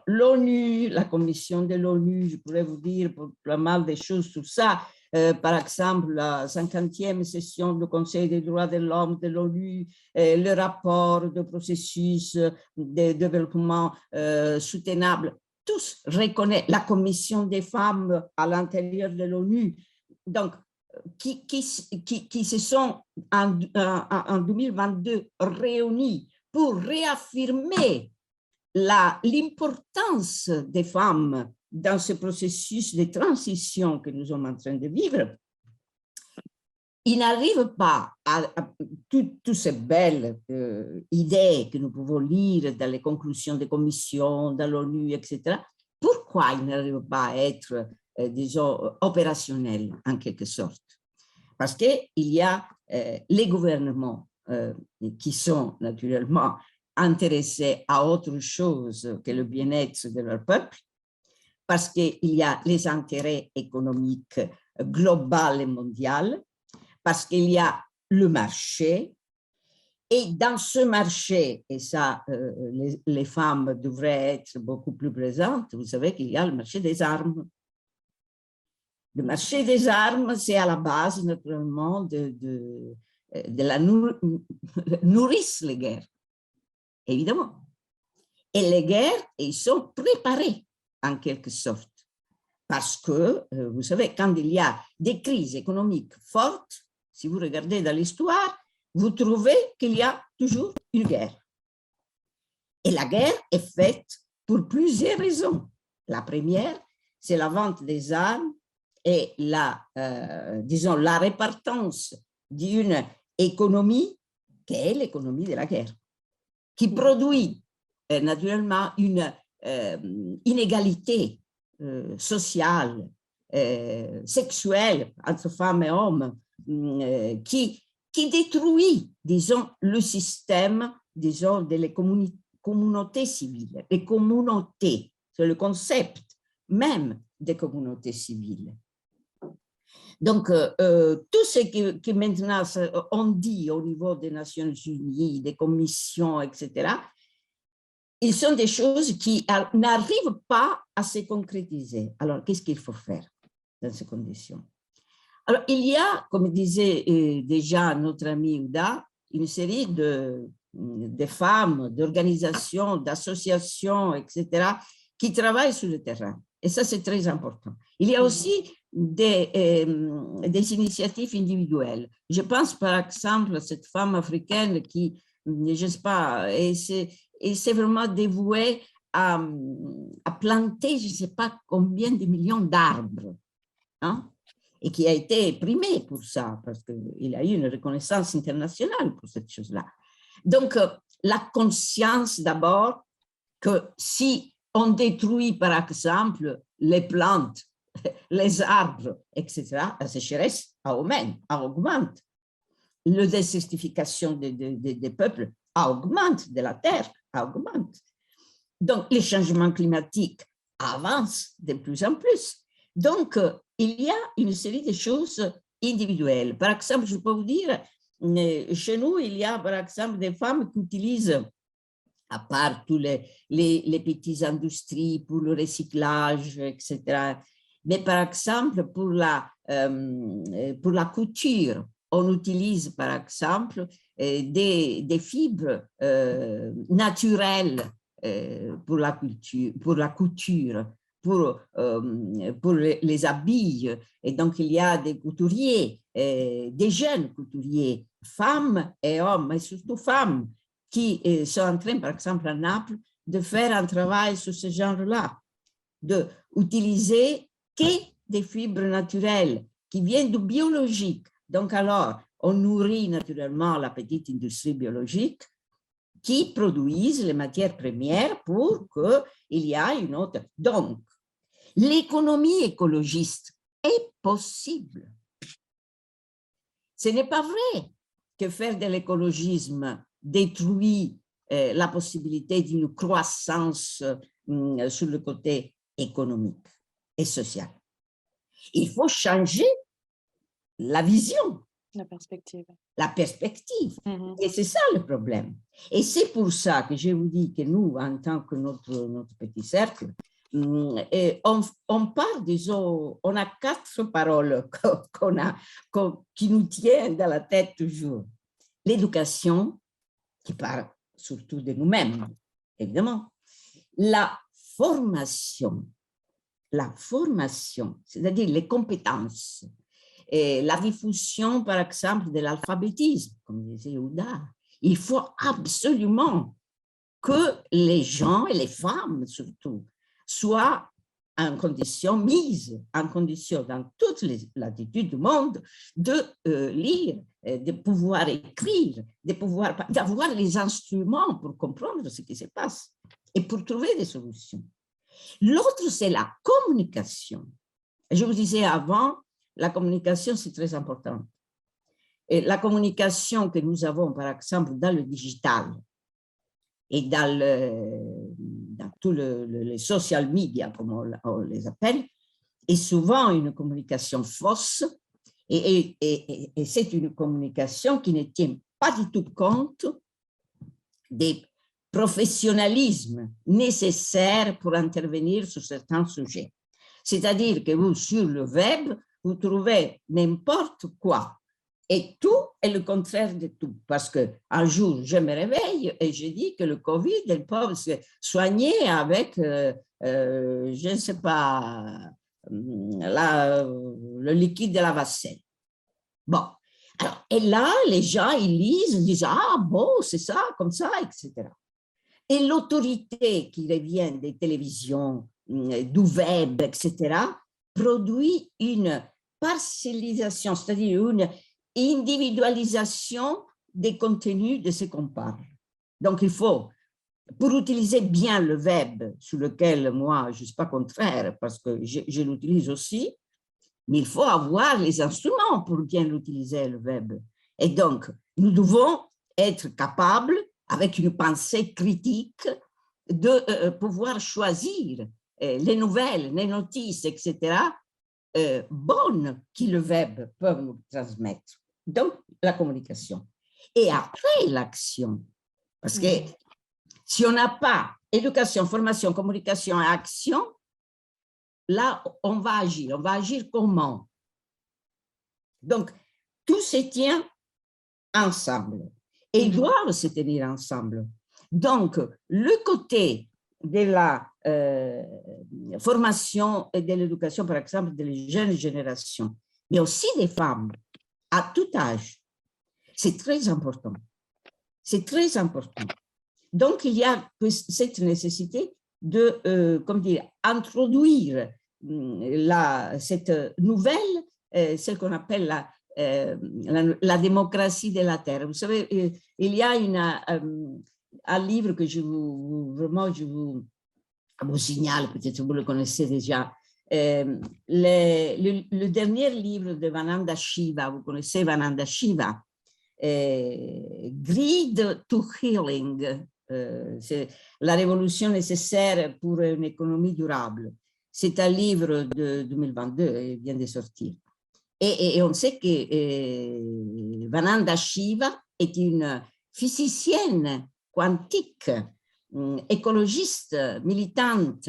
l'ONU, la commission de l'ONU, je pourrais vous dire pas mal de choses sur ça. Par exemple, la 50e session du Conseil des droits de l'homme de l'ONU, le rapport de processus de développement soutenable, tous reconnaissent la commission des femmes à l'intérieur de l'ONU, donc qui se sont en 2022 réunis pour réaffirmer l'importance des femmes dans ce processus de transition que nous sommes en train de vivre. ils n'arrivent pas à toutes ces belles idées que nous pouvons lire dans les conclusions des commissions, dans l'ONU, etc. Pourquoi ils n'arrivent pas à être, disons, opérationnels en quelque sorte? Parce qu'il y a les gouvernements qui sont naturellement intéressés à autre chose que le bien-être de leur peuple, parce qu'il y a les intérêts économiques globaux et mondiaux, parce qu'il y a le marché, et dans ce marché, et ça, les femmes devraient être beaucoup plus présentes, vous savez qu'il y a le marché des armes. Le marché des armes, c'est à la base, naturellement, de la nourrissent les guerres, évidemment. Et les guerres, ils sont préparés, en quelque sorte. Parce que, vous savez, quand il y a des crises économiques fortes, si vous regardez dans l'histoire, vous trouvez qu'il y a toujours une guerre. Et la guerre est faite pour plusieurs raisons. La première, c'est la vente des armes et disons, la répartance d'une économie qui est l'économie de la guerre, qui produit naturellement une inégalité sociale, sexuelle entre femmes et hommes, qui détruit, disons, le système, disons, des communautés civiles. Les communautés, c'est le concept même des communautés civiles. Donc, tout ce que maintenant on dit au niveau des Nations Unies, des commissions, etc., ils sont des choses qui n'arrivent pas à se concrétiser. Alors, qu'est-ce qu'il faut faire dans ces conditions? Alors, il y a, comme disait déjà notre ami Ouda, une série de femmes, d'organisations, d'associations, etc., qui travaillent sur le terrain. Et ça, c'est très important. Il y a aussi des initiatives individuelles. Je pense, par exemple, à cette femme africaine qui, je ne sais pas, et c'est vraiment dévouée à planter, je ne sais pas combien de millions d'arbres, hein, et qui a été primée pour ça, parce qu'il a eu une reconnaissance internationale pour cette chose-là. Donc, la conscience d'abord que si on détruit, par exemple, les plantes, les arbres, etc., la sécheresse augmente. La désertification des peuples augmente, de la terre augmente. Donc, les changements climatiques avancent de plus en plus. Donc, il y a une série de choses individuelles. Par exemple, je peux vous dire, chez nous, il y a, par exemple, des femmes qui utilisent, à part tous les petites industries pour le recyclage, etc., mais par exemple, pour la couture, on utilise, par exemple, des fibres naturelles pour la couture, pour les habits. Et donc, il y a des couturiers, des jeunes couturiers, femmes et hommes, mais surtout femmes, qui sont en train, par exemple, à Naples, de faire un travail sur ce genre-là, d'utiliser que des fibres naturelles qui viennent du biologique. Donc, alors, on nourrit naturellement la petite industrie biologique qui produisent les matières premières pour qu'il y ait une autre. Donc, l'économie écologiste est possible. Ce n'est pas vrai que faire de l'écologisme détruit la possibilité d'une croissance sur le côté économique et social. Il faut changer la vision. La perspective. La perspective. Et c'est ça le problème. Et c'est pour ça que je vous dis que nous, en tant que notre petit cercle, on part, disons, on a 4 paroles qui nous tiennent dans la tête toujours. L'éducation, qui part surtout de nous-mêmes, évidemment. La formation, c'est-à-dire les compétences, et la diffusion, par exemple, de l'alphabétisme, comme disait Ouda. Il faut absolument que les gens, et les femmes surtout, soient en condition, mise en condition dans toutes les latitudes du monde de lire, de pouvoir écrire, d'avoir les instruments pour comprendre ce qui se passe et pour trouver des solutions. L'autre, c'est la communication. Je vous disais avant, la communication, c'est très important. Et la communication que nous avons, par exemple, dans le digital et dans tous les social media, comme on les appelle, est souvent une communication fausse et c'est une communication qui ne tient pas du tout compte des professionnalismes nécessaires pour intervenir sur certains sujets. C'est-à-dire que vous, sur le web, vous trouvez n'importe quoi. Et tout est le contraire de tout. Parce qu'un jour, je me réveille et je dis que le Covid, ils peuvent se soigner avec, je ne sais pas, le liquide de la vaisselle. Bon. Alors, et là, les gens, ils lisent, ils disent, ah bon, c'est ça, comme ça, etc. Et l'autorité qui revient des télévisions, du web, etc., produit une parcellisation, c'est-à-dire une individualisation des contenus de ce qu'on parle. Donc, il faut, pour utiliser bien le web, sur lequel moi, je ne suis pas contraire, parce que je l'utilise aussi, mais il faut avoir les instruments pour bien l'utiliser, le web. Et donc, nous devons être capables, avec une pensée critique, de pouvoir choisir les nouvelles, les notices, etc., bonnes que le web peut nous transmettre. Donc, la communication. Et après, l'action. Parce que si on n'a pas éducation, formation, communication et action, là, on va agir. On va agir comment? Donc, tout se tient ensemble. Et ils doivent se tenir ensemble. Donc, le côté de la formation et de l'éducation, par exemple, des jeunes générations, mais aussi des femmes, à tout âge, c'est très important. C'est très important. Donc, il y a cette nécessité de, comme dire, introduire cette nouvelle, celle qu'on appelle la démocratie de la terre. Vous savez, il y a un livre que je vous signale, peut-être vous le connaissez déjà, le dernier livre de Vananda Shiva, vous connaissez Vananda Shiva, Grid to Healing, c'est la révolution nécessaire pour une économie durable. C'est un livre de 2022, il vient de sortir. Et on sait que Vananda Shiva est une physicienne quantique, écologiste, militante,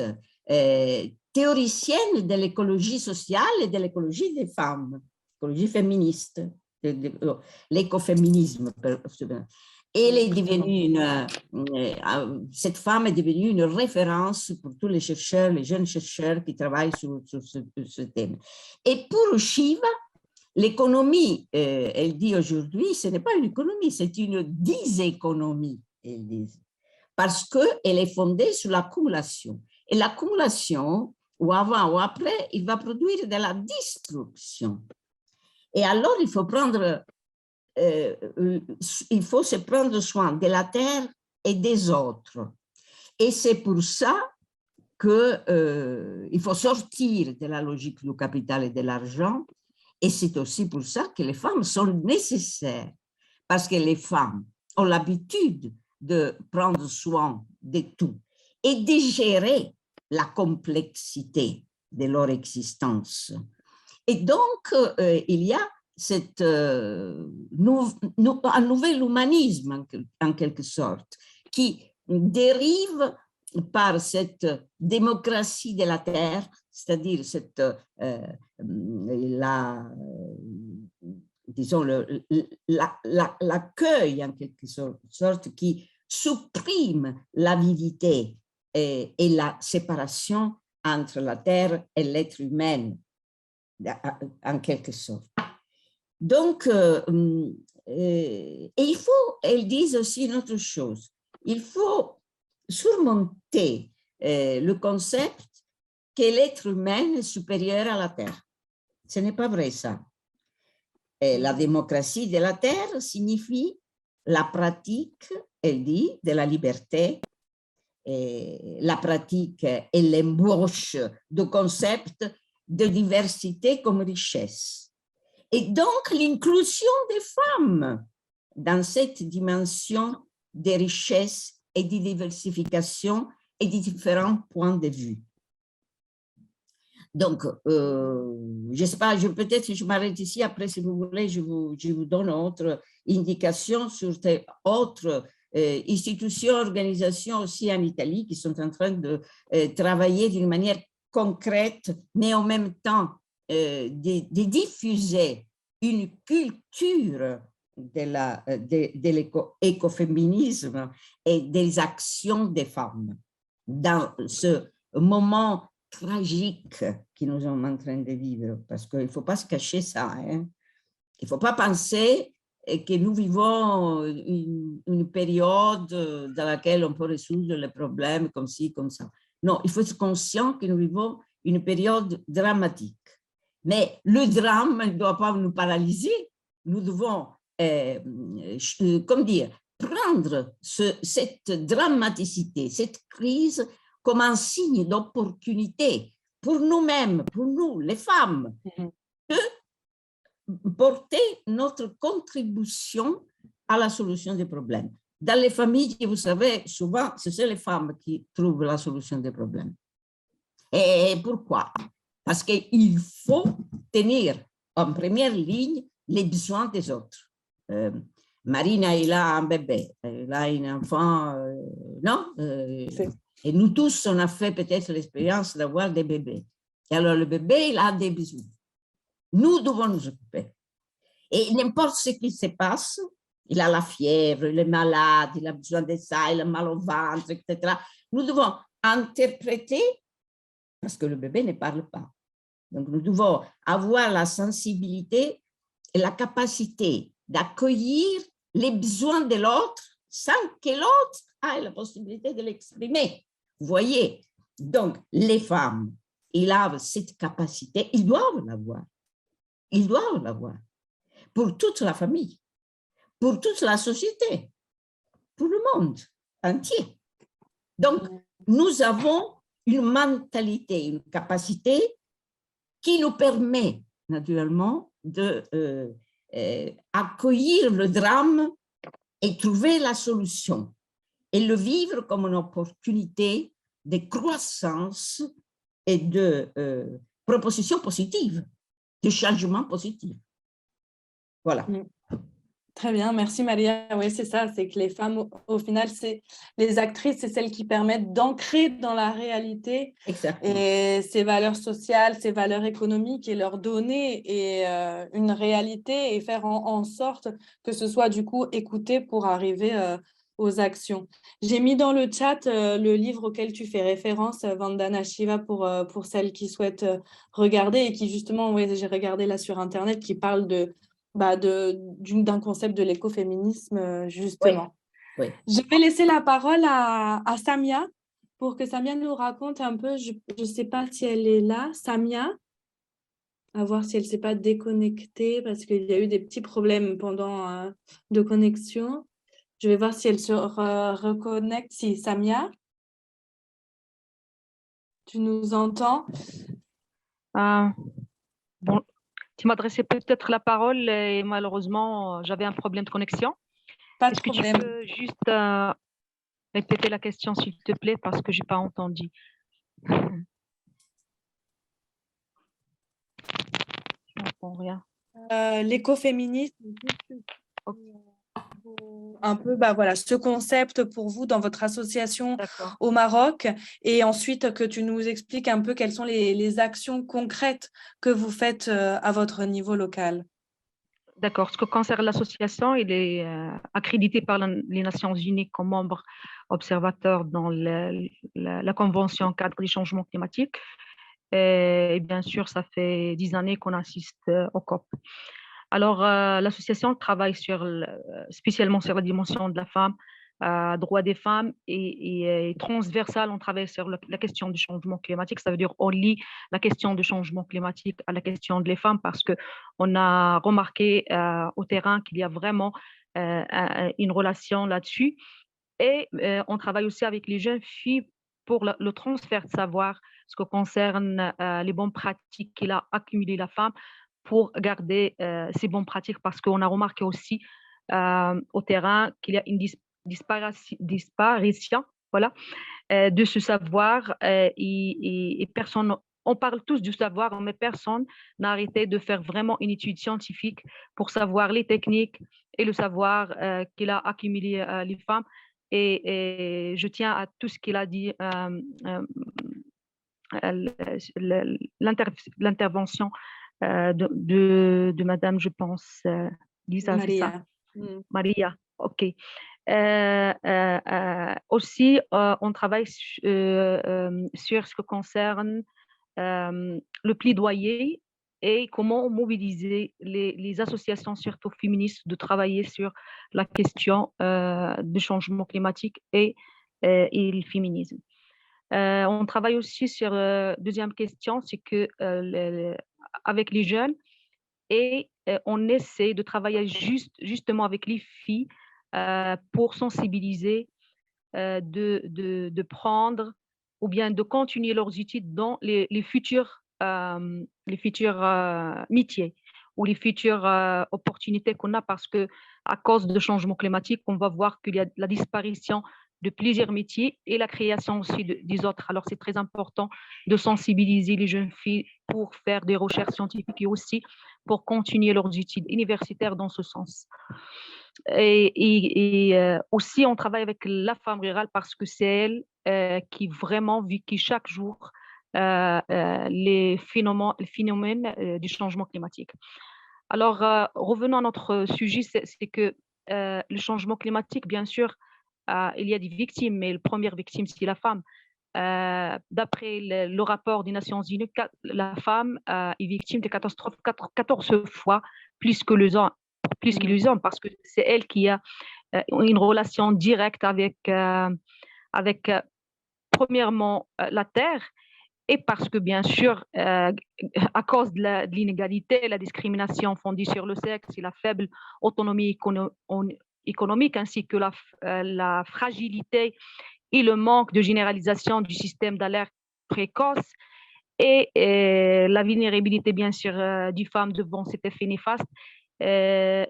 théoricienne de l'écologie sociale et de l'écologie des femmes, l'écologie féministe, l'écoféminisme. Elle est devenue cette femme est devenue une référence pour tous les chercheurs, les jeunes chercheurs qui travaillent sur ce thème. Et pour Shiva, l'économie, elle dit aujourd'hui, ce n'est pas une économie, c'est une dyséconomie, elle dit, parce qu'elle est fondée sur l'accumulation. Et l'accumulation, ou avant ou après, il va produire de la destruction. Et alors, il faut se prendre soin de la terre et des autres. Et c'est pour ça qu'il faut sortir de la logique du capital et de l'argent. Et c'est aussi pour ça que les femmes sont nécessaires, parce que les femmes ont l'habitude de prendre soin de tout et de gérer la complexité de leur existence. Et donc, il y a un nouvel humanisme, en quelque sorte, qui dérive par cette démocratie de la terre, c'est-à-dire l'accueil, en quelque sorte, qui supprime l'avidité et la séparation entre la terre et l'être humain, en quelque sorte. Donc, et il faut, elles disent aussi une autre chose, il faut surmonter le concept que l'être humain est supérieur à la Terre. Ce n'est pas vrai ça. Et la démocratie de la Terre signifie la pratique, elle dit, de la liberté, et la pratique et l'embauche de concepts de diversité comme richesse. Et donc l'inclusion des femmes dans cette dimension de richesse et de diversification et de différents points de vue. Donc, je ne sais pas, peut-être je m'arrête ici, après si vous voulez, je vous donne autre indication sur d'autres institutions, organisations aussi en Italie qui sont en train de travailler d'une manière concrète, mais en même temps de diffuser une culture de l'écoféminisme et des actions des femmes dans ce moment tragique que nous sommes en train de vivre, parce qu'il ne faut pas se cacher ça. Hein. Il ne faut pas penser que nous vivons une période dans laquelle on peut résoudre les problèmes comme ci, comme ça. Non, il faut être conscient que nous vivons une période dramatique. Mais le drame ne doit pas nous paralyser. Nous devons, prendre cette dramaticité, cette crise comme un signe d'opportunité pour nous-mêmes, pour nous, les femmes, de porter notre contribution à la solution des problèmes. Dans les familles, vous savez, souvent, ce sont les femmes qui trouvent la solution des problèmes. Et pourquoi? Parce qu'il faut tenir en première ligne les besoins des autres. Marina, elle a un bébé, elle a un enfant, non? Et nous tous, on a fait peut-être l'expérience d'avoir des bébés. Et alors, le bébé, il a des besoins. Nous devons nous occuper. Et n'importe ce qui se passe, il a la fièvre, il est malade, il a besoin de ça, il a mal au ventre, etc. Nous devons interpréter, parce que le bébé ne parle pas. Donc, nous devons avoir la sensibilité et la capacité d'accueillir les besoins de l'autre sans que l'autre ait la possibilité de l'exprimer. Vous voyez? Donc, les femmes, ils ont cette capacité, ils doivent l'avoir. Ils doivent l'avoir. Pour toute la famille, pour toute la société, pour le monde entier. Donc, nous avons une mentalité, une capacité qui nous permet naturellement d'accueillir le drame et trouver la solution et le vivre comme une opportunité de croissance et de proposition positive, de changement positif. Voilà. Très bien, merci Maria. Oui, c'est ça, c'est que les femmes, au final, les actrices, c'est celles qui permettent d'ancrer dans la réalité et ces valeurs sociales, ces valeurs économiques et leur donner une réalité et faire en sorte que ce soit du coup écouté pour arriver aux actions. J'ai mis dans le chat le livre auquel tu fais référence, Vandana Shiva, pour celles qui souhaitent regarder et qui justement, oui, j'ai regardé là sur Internet, qui parle d'un concept de l'écoféminisme, justement. Oui. Je vais laisser la parole à Samia pour que Samia nous raconte un peu, je ne sais pas si elle est là, Samia, à voir si elle ne s'est pas déconnectée parce qu'il y a eu des petits problèmes pendant de connexion. Je vais voir si elle se reconnecte. Si, Samia, tu nous entends? Bon. Tu m'adressais peut-être la parole et malheureusement, j'avais un problème de connexion. Pas de problème. Tu peux juste répéter la question, s'il te plaît, parce que je n'ai pas entendu. Je n'entends rien. L'écoféminisme, un peu voilà, ce concept pour vous dans votre association au Maroc, et ensuite que tu nous expliques un peu quelles sont les actions concrètes que vous faites à votre niveau local. D'accord. Ce qui concerne l'association, il est accrédité par les Nations Unies comme membre observateur dans la Convention cadre des changements climatiques. Et bien sûr, ça fait 10 années qu'on assiste au COP. Alors, l'association travaille spécialement sur la dimension de la femme droits des femmes et transversal. On travaille sur la question du changement climatique. Ça veut dire on lie la question du changement climatique à la question des femmes parce qu'on a remarqué au terrain qu'il y a vraiment une relation là-dessus. Et on travaille aussi avec les jeunes filles pour le transfert de savoir, ce qui concerne les bonnes pratiques qu'il a accumulées la femme pour garder ces bonnes pratiques parce qu'on a remarqué aussi au terrain qu'il y a une disparition voilà, de ce savoir et personne, on parle tous du savoir, mais personne n'a arrêté de faire vraiment une étude scientifique pour savoir les techniques et le savoir qu'il a accumulé les femmes. Et je tiens à tout ce qu'il a dit, l'intervention de Madame, je pense, Lisa, c'est ça? Maria, ok. Aussi, on travaille sur ce qui concerne le plaidoyer et comment mobiliser les associations, surtout féministes, de travailler sur la question du changement climatique et le féminisme. On travaille aussi sur deuxième question, c'est que avec les jeunes, et on essaie de travailler justement avec les filles pour sensibiliser, de prendre ou bien de continuer leurs études dans les futurs métiers ou les futures opportunités qu'on a parce que à cause du changement climatique, on va voir qu'il y a la disparition de plusieurs métiers et la création aussi des autres. Alors, c'est très important de sensibiliser les jeunes filles pour faire des recherches scientifiques et aussi pour continuer leurs études universitaires dans ce sens. Et aussi, on travaille avec la femme rurale parce que c'est elle qui vraiment vit chaque jour les phénomènes du changement climatique. Alors, revenons à notre sujet, c'est que le changement climatique, bien sûr, il y a des victimes, mais la première victime, c'est la femme. D'après le rapport des Nations Unies, la femme est victime de catastrophes 14 fois plus que les hommes, parce que c'est elle qui a une relation directe avec premièrement la terre, et parce que bien sûr, à cause de l'inégalité, la discrimination fondée sur le sexe et la faible autonomie économique, ainsi que la fragilité et le manque de généralisation du système d'alerte précoce et la vulnérabilité, bien sûr, des femmes devant cet effet néfaste,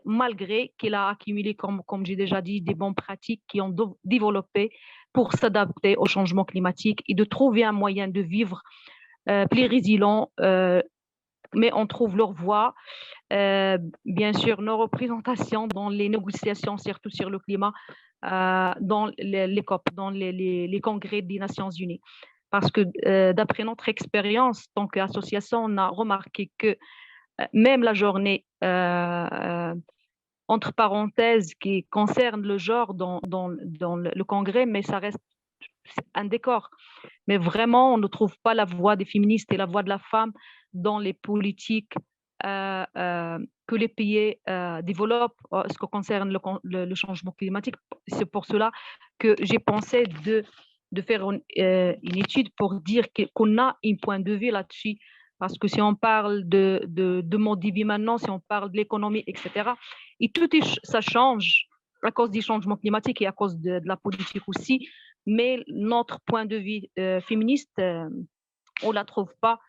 malgré qu'elle a accumulé, comme j'ai déjà dit, des bonnes pratiques qui ont développé pour s'adapter au changement climatique et de trouver un moyen de vivre plus résilient, mais on trouve leur voix, bien sûr, nos représentations dans les négociations, surtout sur le climat, dans les COP, dans les congrès des Nations Unies. Parce que d'après notre expérience, en tant qu'association, on a remarqué que même la journée, entre parenthèses, qui concerne le genre dans le congrès, mais ça reste un décor. Mais vraiment, on ne trouve pas la voix des féministes et la voix de la femme dans les politiques que les pays développent en ce qui concerne le changement climatique. C'est pour cela que j'ai pensé de faire une étude pour dire qu'on a un point de vue là-dessus. Parce que si on parle de mode de vie maintenant, si on parle de l'économie, etc., et tout ça change à cause du changement climatique et à cause de la politique aussi. Mais notre point de vue féministe, on ne la trouve pas.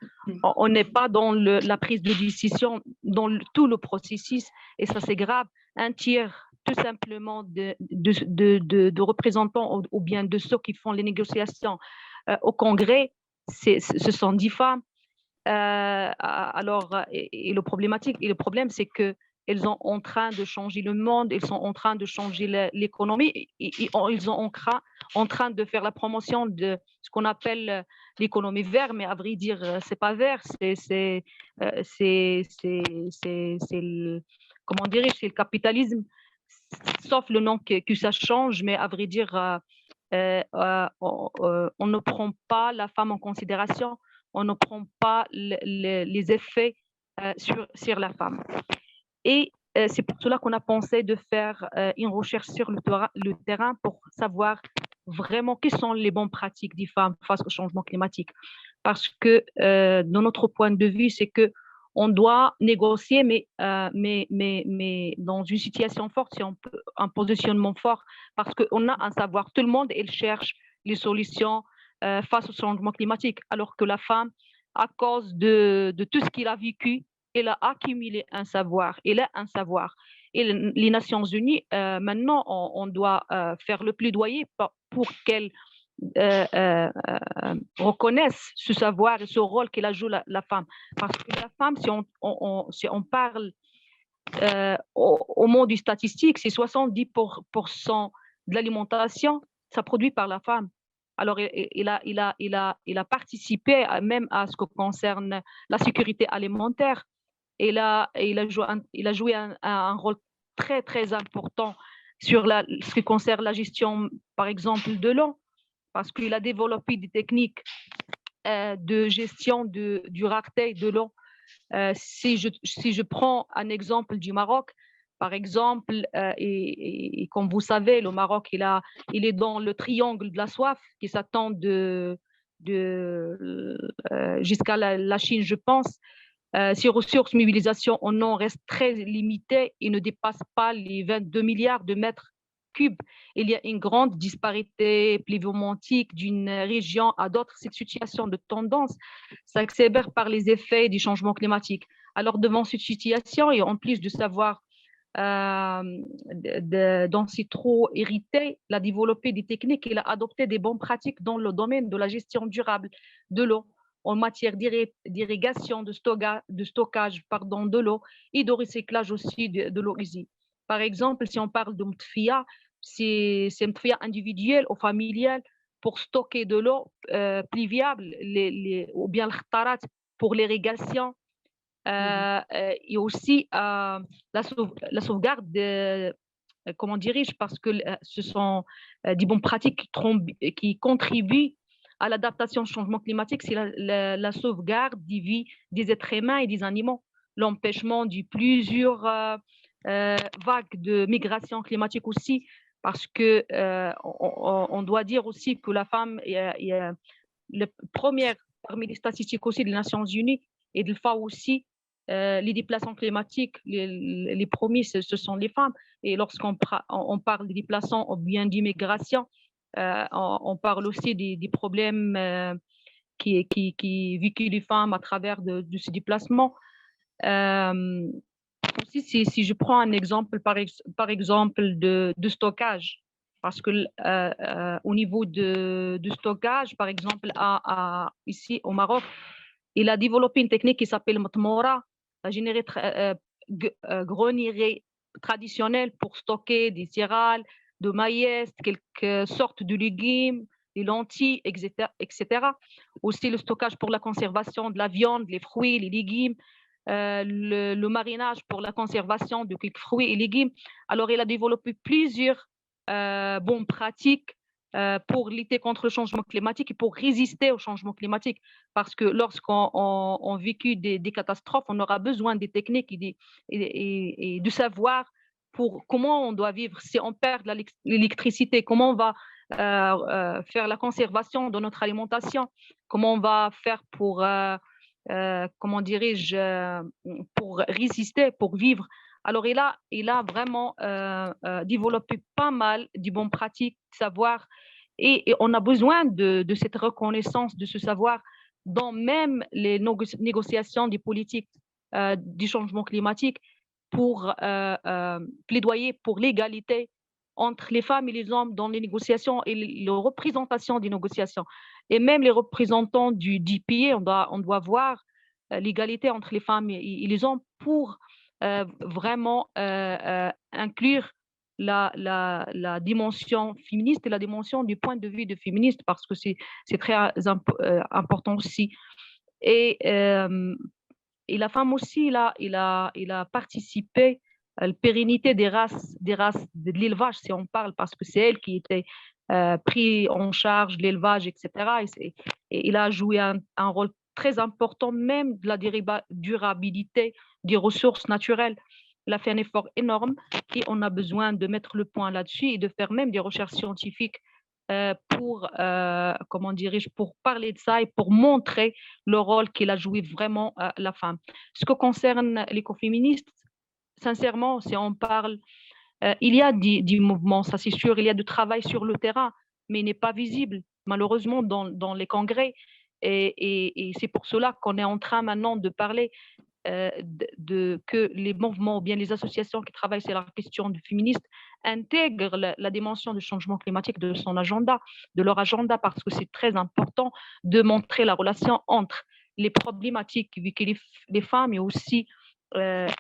On n'est pas dans la prise de décision, dans tout le processus, et ça c'est grave. Un tiers tout simplement de représentants ou bien de ceux qui font les négociations au Congrès, ce sont 10 femmes. Alors, et le problème, c'est que elles sont en train de changer le monde, elles sont en train de changer l'économie, ils sont en train de faire la promotion de ce qu'on appelle l'économie verte, mais à vrai dire, c'est pas vert, c'est comment dirais-je, c'est le capitalisme, sauf le nom que ça change, mais à vrai dire, on ne prend pas la femme en considération, on ne prend pas les effets sur la femme. Et c'est pour cela qu'on a pensé de faire une recherche sur le terrain pour savoir vraiment quelles sont les bonnes pratiques des femmes face au changement climatique. Parce que, de notre point de vue, c'est que on doit négocier, mais dans une situation forte, c'est un positionnement fort, parce qu'on a un savoir. Tout le monde, elle cherche les solutions face au changement climatique, alors que la femme, à cause de tout ce qu'il a vécu, elle a accumulé un savoir, elle a un savoir. Et les Nations Unies, maintenant, on doit faire le plaidoyer pour qu'elles reconnaissent ce savoir et ce rôle qu'elle a joué la femme. Parce que la femme, si on parle au monde des statistiques, c'est 70% de l'alimentation, ça produit par la femme. Alors, il a participé même à ce qui concerne la sécurité alimentaire. Il a joué un rôle très, très important sur ce qui concerne la gestion, par exemple, de l'eau, parce qu'il a développé des techniques de gestion du rareté de l'eau. Si je prends un exemple du Maroc, par exemple, et comme vous savez, le Maroc, il est dans le triangle de la soif qui s'attend jusqu'à la Chine, je pense. Ces ressources mobilisation en eau restent très limitées et ne dépassent pas les 22 milliards de mètres cubes. Il y a une grande disparité pluviométrique d'une région à d'autres. Cette situation de tendance s'accélère par les effets du changement climatique. Alors, devant cette situation, et en plus de savoir dont c'est trop hérité, il a développé des techniques, il a adopté des bonnes pratiques dans le domaine de la gestion durable de l'eau, en matière d'irrigation, de stockage de l'eau et de recyclage aussi de l'eau usée. Par exemple, si on parle de mtfia, c'est mtfia individuel ou familial pour stocker de l'eau pluviable, ou bien le pour l'irrigation, et aussi la sauvegarde comment dirais-je, parce que ce sont des bonnes pratiques qui contribuent à l'adaptation au changement climatique, c'est la sauvegarde des vies des êtres humains et des animaux, l'empêchement de plusieurs vagues de migration climatique aussi, parce que on doit dire aussi que la femme est la première parmi les statistiques aussi des Nations Unies et de FAO aussi. Les déplacements climatiques, les premiers, ce sont les femmes. Et lorsqu'on parle des déplacements ou bien d'immigration, on parle aussi des problèmes qui vécuvent les femmes à travers de ces déplacements. Aussi, si je prends un exemple, par exemple, de stockage, parce que au niveau de stockage, par exemple, ici au Maroc, il a développé une technique qui s'appelle Matmoura, la grenier traditionnel pour stocker des céréales, de maïs, quelques sortes de légumes, des lentilles, etc. Aussi le stockage pour la conservation de la viande, les fruits, les légumes, le marinage pour la conservation de quelques fruits et légumes. Alors, il a développé plusieurs bonnes pratiques pour lutter contre le changement climatique et pour résister au changement climatique. Parce que lorsqu'on vécu des catastrophes, on aura besoin des techniques et du savoir pour comment on doit vivre. Si on perd l'électricité, comment on va faire la conservation de notre alimentation, comment on va faire pour, comment dirais-je, pour résister, pour vivre. Alors, il a vraiment développé pas mal de bonnes pratiques, de savoir, et on a besoin de cette reconnaissance, de ce savoir, dans même les négociations des politiques du changement climatique, pour plaidoyer pour l'égalité entre les femmes et les hommes dans les négociations et les représentations des négociations. Et même les représentants du pays, on doit voir l'égalité entre les femmes et les hommes pour vraiment inclure la dimension féministe et la dimension du point de vue de féministe, parce que c'est très important aussi. Et la femme aussi, il a participé à la pérennité des races de l'élevage, si on parle, parce que c'est elle qui était pris en charge de l'élevage, etc. Et il a joué un rôle très important, même de la durabilité des ressources naturelles. Elle a fait un effort énorme et on a besoin de mettre le point là-dessus et de faire même des recherches scientifiques comment dirais-je, pour parler de ça et pour montrer le rôle qu'il a joué vraiment la femme. Ce qui concerne l'écoféministe, sincèrement, si on parle, il y a des mouvements, ça c'est sûr, il y a du travail sur le terrain, mais il n'est pas visible, malheureusement, dans les congrès. Et c'est pour cela qu'on est en train maintenant de parler que les mouvements ou bien les associations qui travaillent sur la question du féminisme intègrent la dimension du changement climatique de son agenda, de leur agenda, parce que c'est très important de montrer la relation entre les problématiques que vivent les femmes et aussi leur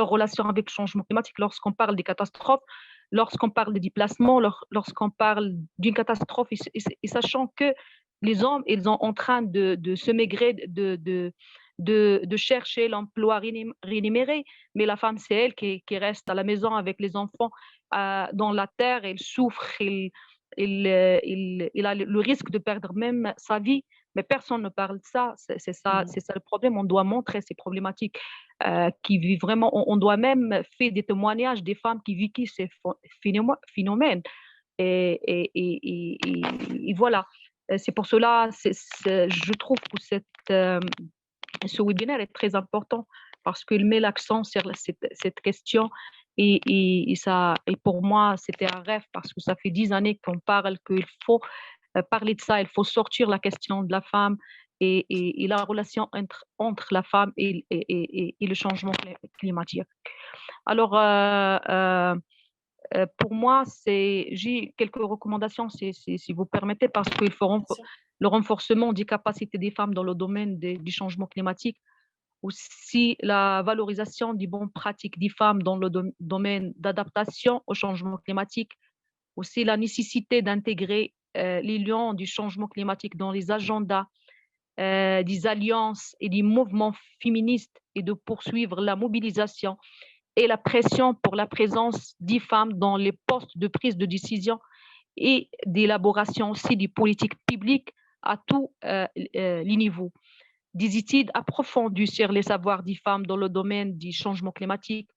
relation avec le changement climatique lorsqu'on parle des catastrophes, lorsqu'on parle des déplacements, lorsqu'on parle d'une catastrophe, et sachant que les hommes, ils sont en train de se maigrer, de chercher l'emploi rémunéré, mais la femme, c'est elle qui reste à la maison avec les enfants dans la terre, elle souffre, il a le risque de perdre même sa vie, mais personne ne parle de ça. C'est ça le problème. On doit montrer ces problématiques qui vivent vraiment. On doit même faire des témoignages des femmes qui vivent ces phénomènes. Et voilà. C'est pour cela, je trouve que ce webinaire est très important parce qu'il met l'accent sur cette question et pour moi, c'était un rêve parce que ça fait 10 années qu'on parle qu'il faut parler de ça, il faut sortir la question de la femme et la relation entre la femme et le changement climatique. Alors, pour moi, j'ai quelques recommandations, si vous permettez, parce qu'il faut le renforcement des capacités des femmes dans le domaine du changement climatique, aussi la valorisation des bonnes pratiques des femmes dans le domaine d'adaptation au changement climatique, aussi la nécessité d'intégrer les liens du changement climatique dans les agendas des alliances et des mouvements féministes et de poursuivre la mobilisation et la pression pour la présence des femmes dans les postes de prise de décision et d'élaboration aussi des politiques publiques à tous les niveaux. Des études approfondies sur les savoirs des femmes dans le domaine du changement climatique.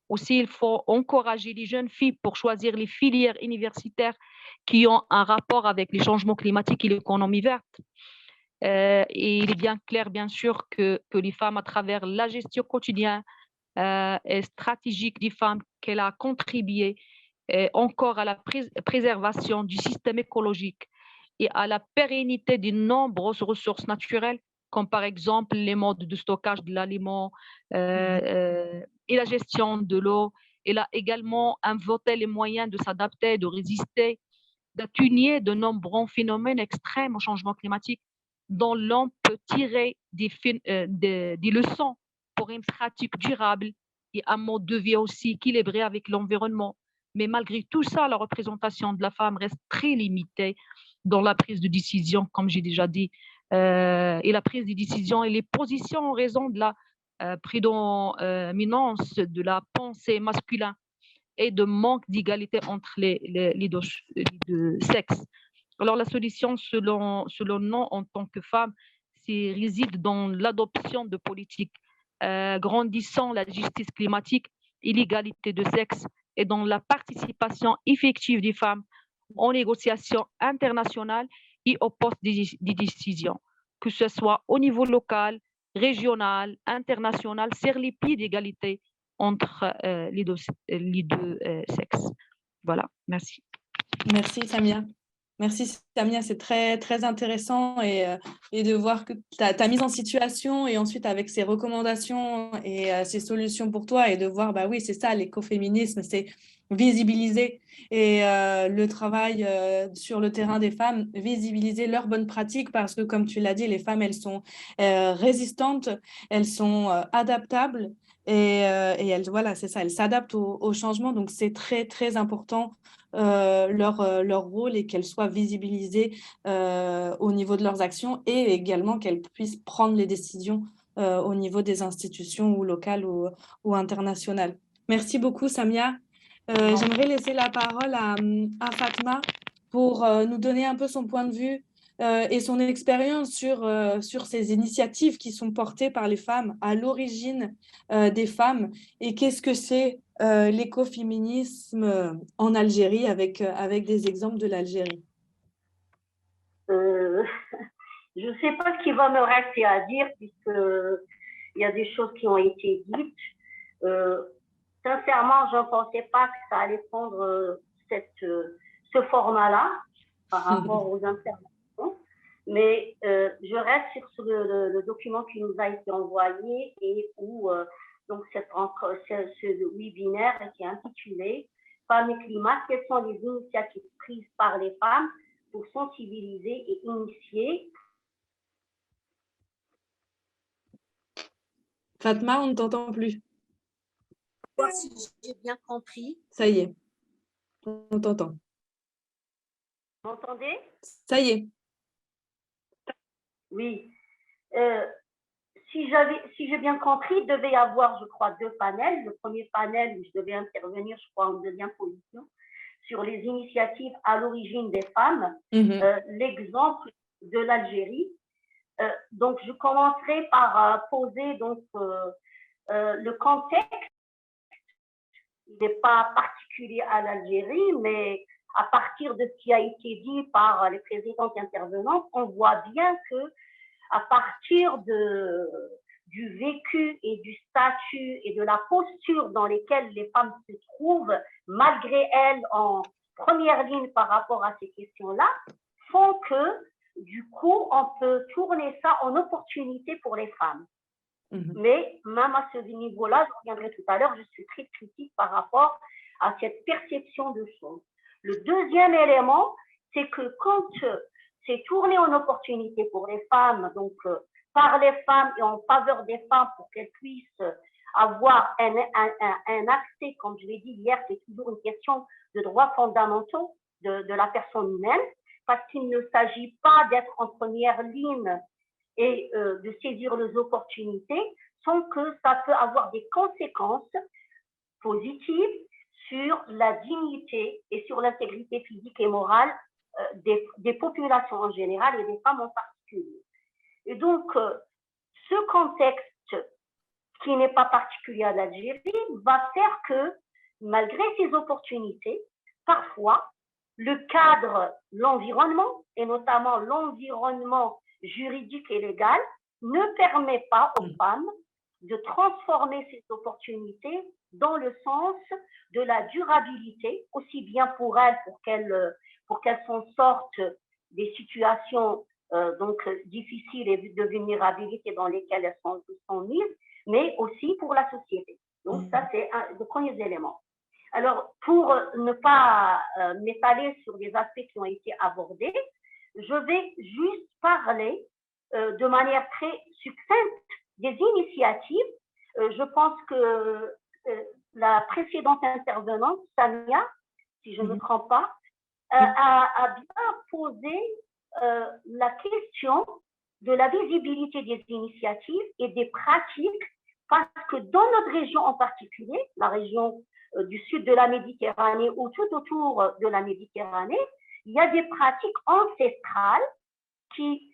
Aussi, il faut encourager les jeunes filles pour choisir les filières universitaires qui ont un rapport avec les changements climatiques et l'économie verte. Et il est bien clair, bien sûr, que les femmes, à travers la gestion quotidienne et stratégique des femmes, qu'elle a contribué encore à la préservation du système écologique et à la pérennité de nombreuses ressources naturelles, comme par exemple les modes de stockage de l'aliment et la gestion de l'eau. Elle a également inventé les moyens de s'adapter, de résister, d'atténuer de nombreux phénomènes extrêmes au changement climatique dont l'on peut tirer des leçons pour une pratique durable et un mode de vie aussi équilibré avec l'environnement. Mais malgré tout ça, la représentation de la femme reste très limitée dans la prise de décision, comme j'ai déjà dit. Et la prise de décision et les positions en raison de la prédominance de la pensée masculine et de manque d'égalité entre les deux sexes. Alors la solution, selon nous, en tant que femme, réside dans l'adoption de politiques grandissant la justice climatique et l'égalité de sexe et dans la participation effective des femmes aux négociations internationales et aux postes de décision, que ce soit au niveau local, régional, international, sur les pieds d'égalité entre les deux sexes. Voilà, merci. Merci Samia. Merci Samia, c'est très, très intéressant et de voir que ta mise en situation et ensuite avec ces recommandations et ces solutions pour toi et de voir, bah oui, c'est ça, l'écoféminisme, c'est visibiliser et le travail sur le terrain des femmes, visibiliser leurs bonnes pratiques parce que comme tu l'as dit, les femmes, elles sont résistantes, elles sont adaptables et elles, voilà, c'est ça, elles s'adaptent au changement, donc c'est très, très important leur rôle et qu'elles soient visibilisées au niveau de leurs actions et également qu'elles puissent prendre les décisions au niveau des institutions ou locales ou internationales. Merci beaucoup, Samia. J'aimerais laisser la parole à Fatma pour nous donner un peu son point de vue et son expérience sur ces initiatives qui sont portées par les femmes à l'origine des femmes et qu'est-ce que c'est l'écoféminisme en Algérie avec des exemples de l'Algérie. Je ne sais pas ce qui va me rester à dire puisqu'il y a des choses qui ont été dites. Sincèrement, je ne pensais pas que ça allait prendre ce format-là par rapport aux interventions. Mais je reste sur le document qui nous a été envoyé et où donc ce webinaire qui est intitulé « Femmes et climat, quelles sont les initiatives prises par les femmes pour sensibiliser et initier ?» Fatma, on ne t'entend plus. Si j'ai bien compris. Ça y est, on t'entend. Vous m'entendez? Ça y est. Oui. Si j'ai bien compris, il devait y avoir, je crois, 2 panels. Le premier panel où je devais intervenir, je crois, en deuxième position, sur les initiatives à l'origine des femmes, l'exemple de l'Algérie. Donc, je commencerai par poser donc, le contexte. Il n'est pas particulier à l'Algérie, mais à partir de ce qui a été dit par les précédentes intervenantes, on voit bien que à partir du vécu et du statut et de la posture dans lesquelles les femmes se trouvent, malgré elles en première ligne par rapport à ces questions-là, font que, du coup, on peut tourner ça en opportunité pour les femmes. Mais même à ce niveau-là, je reviendrai tout à l'heure, je suis très critique par rapport à cette perception de choses. Le deuxième élément, c'est que quand c'est tourné en opportunité pour les femmes, donc par les femmes et en faveur des femmes pour qu'elles puissent avoir un accès, comme je l'ai dit hier, c'est toujours une question de droits fondamentaux de la personne humaine, parce qu'il ne s'agit pas d'être en première ligne et de saisir les opportunités, sans que ça peut avoir des conséquences positives sur la dignité et sur l'intégrité physique et morale des populations en général et des femmes en particulier. Et donc, ce contexte qui n'est pas particulier à l'Algérie va faire que, malgré ces opportunités, parfois, le cadre, l'environnement, et notamment l'environnement juridique et légal, ne permet pas aux femmes de transformer ces opportunités dans le sens de la durabilité, aussi bien pour elles, pour qu'elles s'en sortent des situations donc difficiles et de vulnérabilité dans lesquelles elles sont mises, mais aussi pour la société. Donc ça, c'est le premier élément. Alors, pour ne pas m'étaler sur les aspects qui ont été abordés, je vais juste parler de manière très succincte des initiatives. Je pense que la précédente intervenante, Samia, si je ne me trompe pas, a bien posé la question de la visibilité des initiatives et des pratiques, parce que dans notre région en particulier, la région du sud de la Méditerranée ou tout autour de la Méditerranée, il y a des pratiques ancestrales qui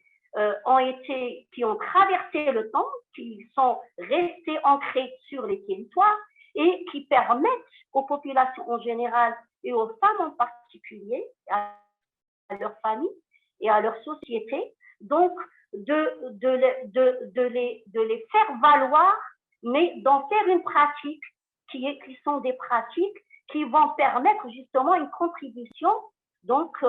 ont traversé le temps, qui sont restées ancrées sur les territoires et qui permettent aux populations en général et aux femmes en particulier, à leurs familles et à leur société, donc de les faire valoir, mais d'en faire une pratique qui sont des pratiques qui vont permettre justement une contribution donc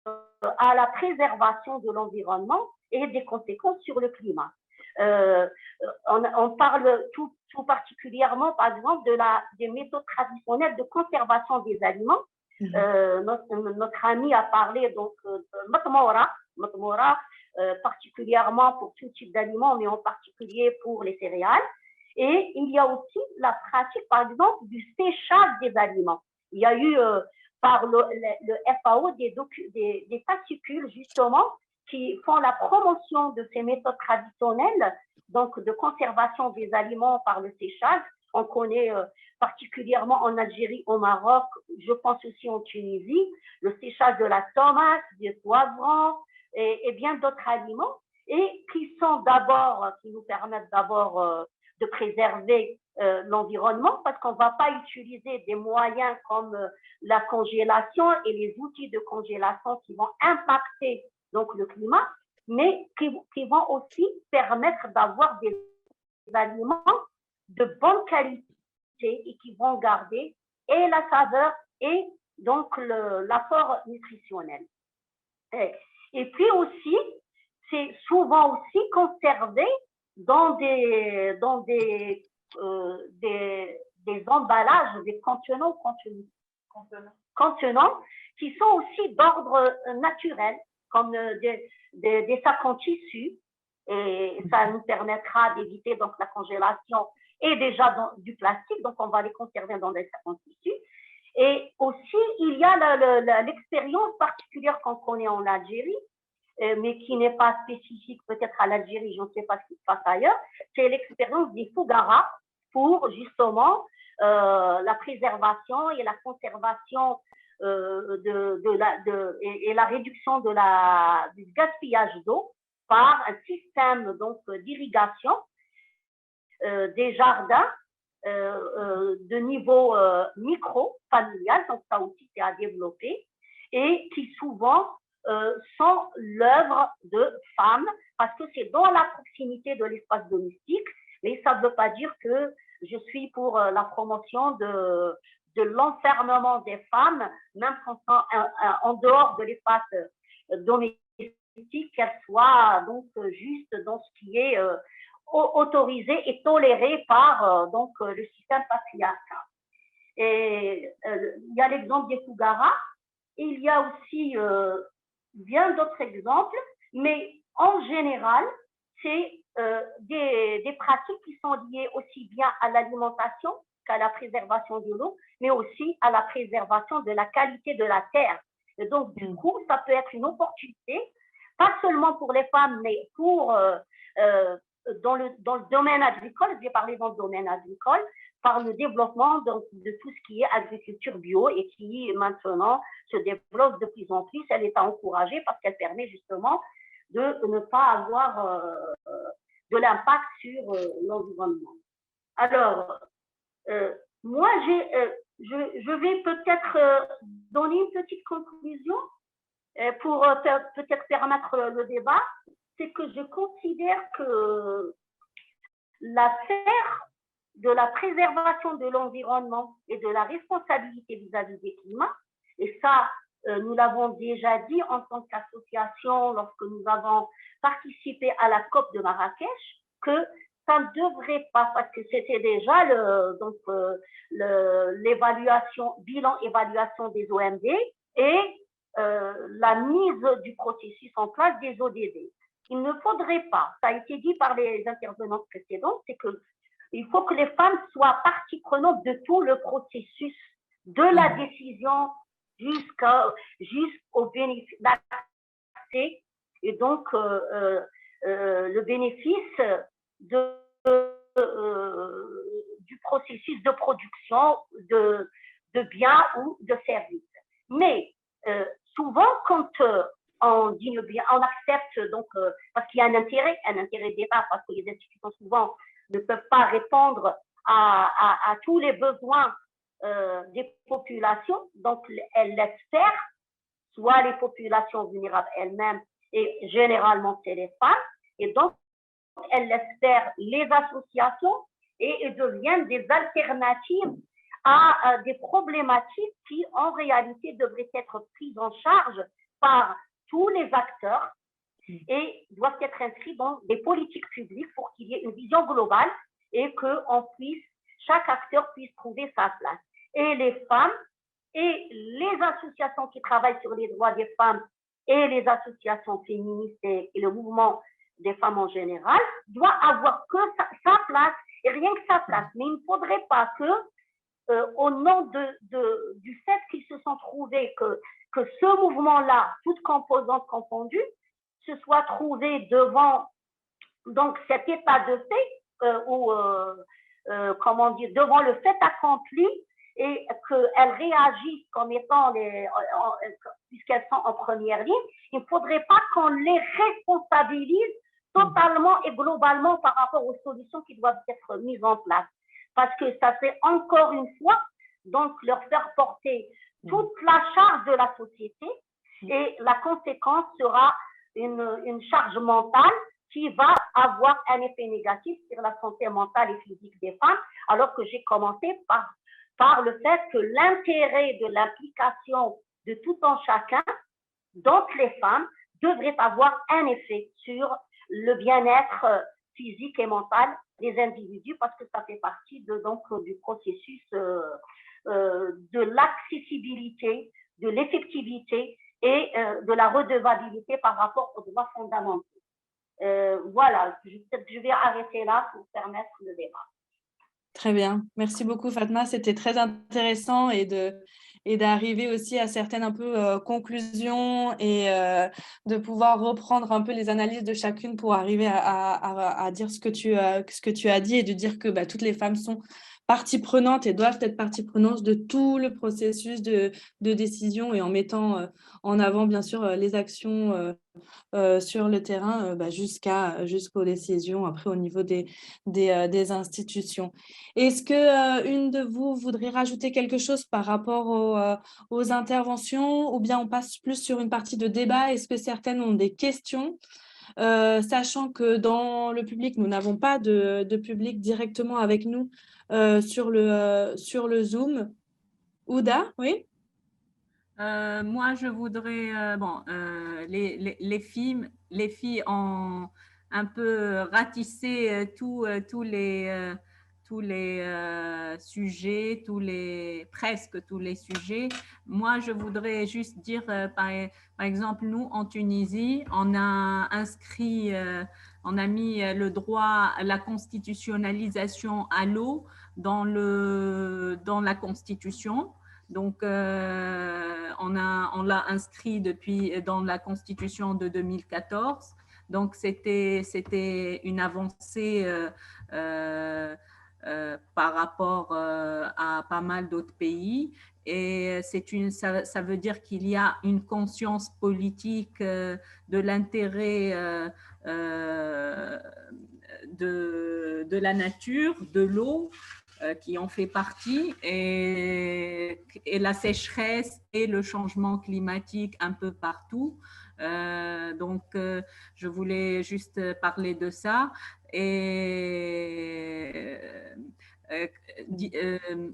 à la préservation de l'environnement et des conséquences sur le climat. On parle tout particulièrement, par exemple, des méthodes traditionnelles de conservation des aliments. Notre ami a parlé donc de matmoura, particulièrement pour tout type d'aliments, mais en particulier pour les céréales. Et il y a aussi la pratique, par exemple, du séchage des aliments. Il y a eu par le FAO des fascicules, justement, qui font la promotion de ces méthodes traditionnelles, donc de conservation des aliments par le séchage. On connaît particulièrement en Algérie, au Maroc, je pense aussi en Tunisie, le séchage de la tomate, du poivron, et bien d'autres aliments, et qui sont d'abord, qui nous permettent d'abord de préserver l'environnement, parce qu'on ne va pas utiliser des moyens comme la congélation et les outils de congélation qui vont impacter donc le climat, mais qui vont aussi permettre d'avoir des aliments de bonne qualité et qui vont garder et la saveur et donc l'apport nutritionnel. Et puis aussi, c'est souvent aussi conservé dans des emballages, des contenants qui sont aussi d'ordre naturel, comme des sacs en tissu, et ça nous permettra d'éviter donc la congélation et déjà du plastique, donc on va les conserver dans des sacs en tissu. Et aussi, il y a l'expérience particulière qu'on connaît en Algérie, mais qui n'est pas spécifique peut-être à l'Algérie, je ne sais pas ce qui se passe ailleurs, c'est l'expérience des fougara pour justement la préservation et la conservation et la réduction du gaspillage d'eau par un système donc d'irrigation des jardins de niveau micro-familial, donc ça aussi c'est à développer, et qui souvent sont l'œuvre de femmes, parce que c'est dans la proximité de l'espace domestique, mais ça ne veut pas dire que je suis pour la promotion de l'enfermement des femmes, même en dehors de l'espace domestique, qu'elles soient donc juste dans ce qui est autorisé et toléré par donc le système patriarcal. Et il y a l'exemple des fougara, il y a aussi bien d'autres exemples, mais en général, c'est des pratiques qui sont liées aussi bien à l'alimentation qu'à la préservation de l'eau, mais aussi à la préservation de la qualité de la terre. Et donc, du coup, ça peut être une opportunité, pas seulement pour les femmes, mais pour dans le domaine agricole, je vais parler dans le domaine agricole, par le développement de tout ce qui est agriculture bio et qui maintenant se développe de plus en plus. Elle est encouragée parce qu'elle permet justement de ne pas avoir de l'impact sur l'environnement. Alors, moi, je vais peut-être donner une petite conclusion pour peut-être permettre le débat. C'est que je considère que l'affaire de la préservation de l'environnement et de la responsabilité vis-à-vis des climats, et ça, nous l'avons déjà dit en tant qu'association lorsque nous avons participé à la COP de Marrakech, que ça ne devrait pas, parce que c'était déjà l'évaluation, bilan-évaluation des OMD et la mise du processus en place des ODD. Il ne faudrait pas, ça a été dit par les intervenants précédents, c'est qu'il faut que les femmes soient partie prenante de tout le processus, de la décision jusqu'au bénéfice d'accès, et donc le bénéfice du processus de production de biens ou de services. Mais souvent, quand on dit bien, on accepte donc parce qu'il y a un intérêt d'État, parce que les institutions souvent ne peuvent pas répondre à tous les besoins des populations, donc elles laissent faire, soit les populations vulnérables elles-mêmes, et généralement c'est les femmes, et donc elles laissent faire les associations et deviennent des alternatives à des problématiques qui en réalité devraient être prises en charge par tous les acteurs et doivent être inscrits dans des politiques publiques pour qu'il y ait une vision globale et que chaque acteur puisse trouver sa place. Et les femmes et les associations qui travaillent sur les droits des femmes et les associations féministes et le mouvement des femmes en général doivent avoir que sa place et rien que sa place. Mais il ne faudrait pas que au nom du fait qu'ils se sont trouvés que ce mouvement-là, toutes composantes confondues, se soit trouvé devant donc cet état de fait ou comment dire, devant le fait accompli et qu'elles réagissent comme étant puisqu'elles sont en première ligne, il ne faudrait pas qu'on les responsabilise totalement et globalement par rapport aux solutions qui doivent être mises en place. Parce que ça fait encore une fois, donc leur faire porter toute la charge de la société et la conséquence sera une charge mentale qui va avoir un effet négatif sur la santé mentale et physique des femmes, alors que j'ai commencé par le fait que l'intérêt de l'implication de tout un chacun, donc les femmes, devrait avoir un effet sur le bien-être physique et mental des individus, parce que ça fait partie du processus de l'accessibilité, de l'effectivité et de la redevabilité par rapport aux droits fondamentaux. Voilà, je vais arrêter là pour permettre le débat. Très bien. Merci beaucoup, Fatma. C'était très intéressant et d'arriver aussi à certaines un peu conclusions et de pouvoir reprendre un peu les analyses de chacune pour arriver à dire ce que tu as dit et de dire que toutes les femmes sont partie prenante et doivent être partie prenante de tout le processus de décision et en mettant en avant, bien sûr, les actions sur le terrain jusqu'aux décisions après au niveau des institutions. Est-ce que une de vous voudrait rajouter quelque chose par rapport aux interventions ou bien on passe plus sur une partie de débat? Est-ce que certaines ont des questions? Sachant que dans le public, nous n'avons pas de public directement avec nous sur le Zoom. Ouda, oui? Moi, je voudrais, les filles ont un peu ratissé tous les sujets, presque tous les sujets. Moi, je voudrais juste dire, par exemple, nous, en Tunisie, on a inscrit, on a mis le droit à la constitutionnalisation à l'eau dans la Constitution. Donc, on l'a inscrit dans la Constitution de 2014. Donc, c'était une avancée par rapport à pas mal d'autres pays. Et ça veut dire qu'il y a une conscience politique de l'intérêt de la nature, de l'eau, qui en fait partie, et la sécheresse et le changement climatique un peu partout. Donc, je voulais juste parler de ça. Et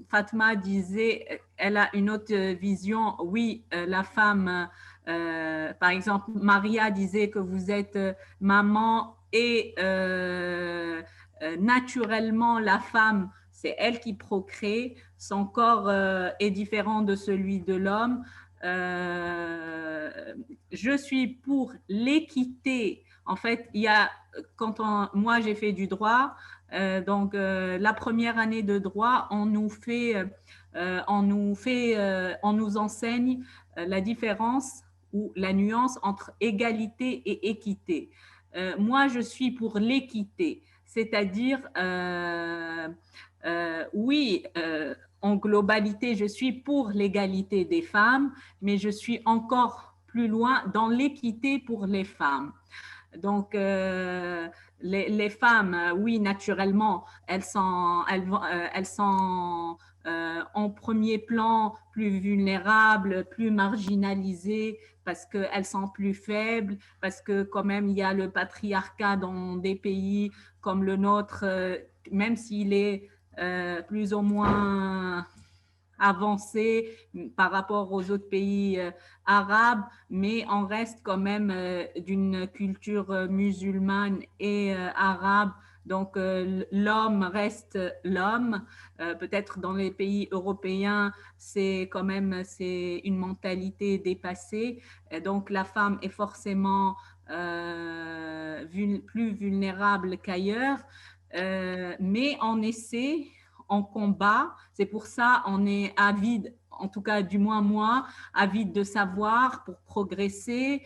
Fatma disait, elle a une autre vision. Oui, la femme, par exemple, Maria disait que vous êtes maman et naturellement, la femme, c'est elle qui procrée, son corps est différent de celui de l'homme. Je suis pour l'équité. En fait, moi j'ai fait du droit, donc la première année de droit, on nous enseigne la différence ou la nuance entre égalité et équité. Moi, je suis pour l'équité, c'est-à-dire oui, en globalité, je suis pour l'égalité des femmes, mais je suis encore plus loin dans l'équité pour les femmes. Donc, les femmes, oui, naturellement, elles sont en premier plan plus vulnérables, plus marginalisées, parce qu'elles sont plus faibles, parce que quand même, il y a le patriarcat dans des pays comme le nôtre, même s'il est plus ou moins avancé par rapport aux autres pays arabes, mais on reste quand même d'une culture musulmane et arabe. Donc, l'homme reste l'homme. Peut-être dans les pays européens, c'est une mentalité dépassée. Et donc, la femme est forcément plus vulnérable qu'ailleurs. Mais on essaie, on combat. C'est pour ça on est avide, en tout cas du moins moi, avide de savoir pour progresser,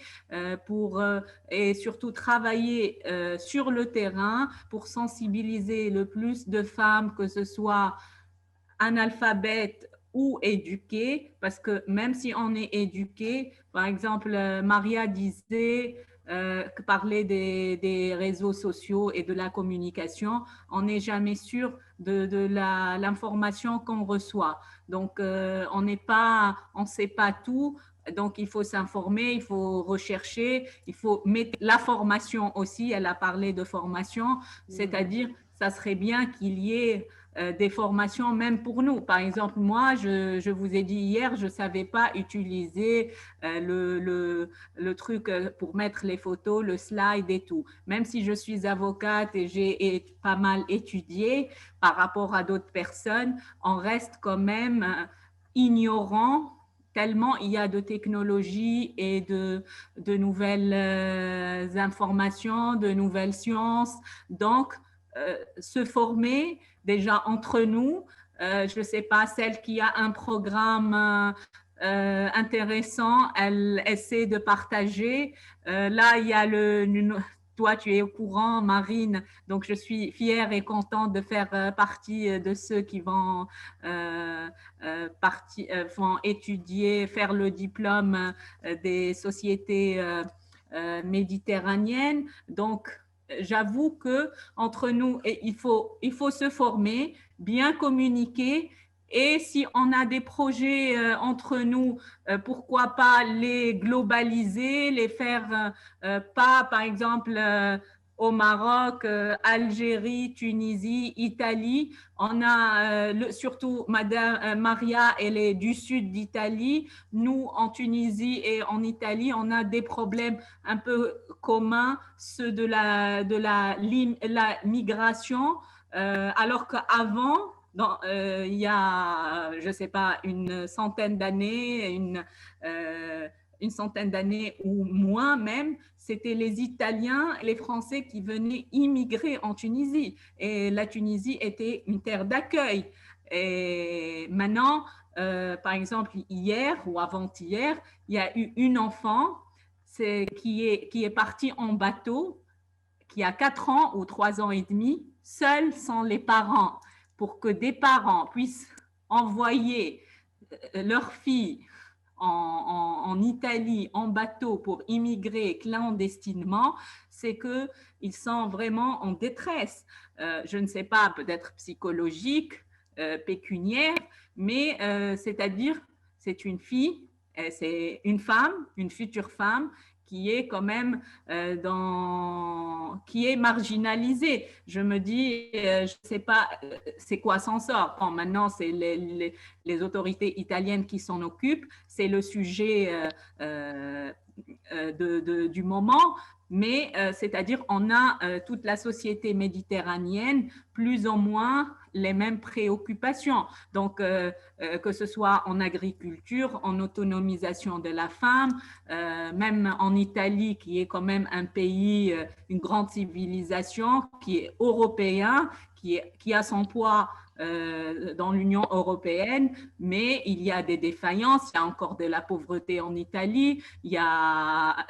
et surtout travailler sur le terrain pour sensibiliser le plus de femmes, que ce soit analphabètes ou éduqué, parce que même si on est éduqué, par exemple, Maria disait que parler des réseaux sociaux et de la communication, on n'est jamais sûr de l'information qu'on reçoit. Donc, on ne sait pas tout. Donc, il faut s'informer, il faut rechercher, il faut mettre la formation aussi. Elle a parlé de formation, c'est-à-dire, ça serait bien qu'il y ait des formations même pour nous. Par exemple, moi, je vous ai dit hier, je ne savais pas utiliser le truc pour mettre les photos, le slide et tout. Même si je suis avocate et j'ai pas mal étudié par rapport à d'autres personnes, on reste quand même ignorant tellement il y a de technologies et de nouvelles informations, de nouvelles sciences. Donc, se former déjà entre nous, je ne sais pas, celle qui a un programme intéressant, elle essaie de partager. Là, il y a toi, tu es au courant, Marine, donc je suis fière et contente de faire partie de ceux qui vont, vont étudier, faire le diplôme des sociétés méditerranéennes. Donc, j'avoue que entre nous, il faut se former, bien communiquer. Et si on a des projets entre nous, pourquoi pas les globaliser, les faire pas, par exemple, au Maroc, Algérie, Tunisie, Italie. On a surtout Madame Maria, elle est du sud d'Italie. Nous, en Tunisie et en Italie, on a des problèmes un peu communs, ceux de la migration, alors qu'avant, il y a, je ne sais pas, une centaine d'années, une centaine d'années ou moins même, c'était les Italiens et les Français qui venaient immigrer en Tunisie. Et la Tunisie était une terre d'accueil. Et maintenant, par exemple, hier ou avant-hier, il y a eu une enfant qui est partie en bateau, qui a 4 ans ou 3 ans et demi, seule sans les parents, pour que des parents puissent envoyer leur fille en Italie en bateau pour immigrer clandestinement, c'est qu'ils sont vraiment en détresse. Je ne sais pas, peut-être psychologique, pécuniaire, mais c'est-à-dire, c'est une fille, c'est une femme, une future femme qui est quand même qui est marginalisée. Je me dis, je ne sais pas c'est quoi son sort. Bon, maintenant, c'est les autorités italiennes qui s'en occupent. C'est le sujet du moment. Mais c'est-à-dire, on a toute la société méditerranéenne plus ou moins les mêmes préoccupations. Donc, que ce soit en agriculture, en autonomisation de la femme, même en Italie, qui est quand même un pays, une grande civilisation, qui est européen, qui a son poids dans l'Union européenne, mais il y a des défaillances, il y a encore de la pauvreté en Italie, il y a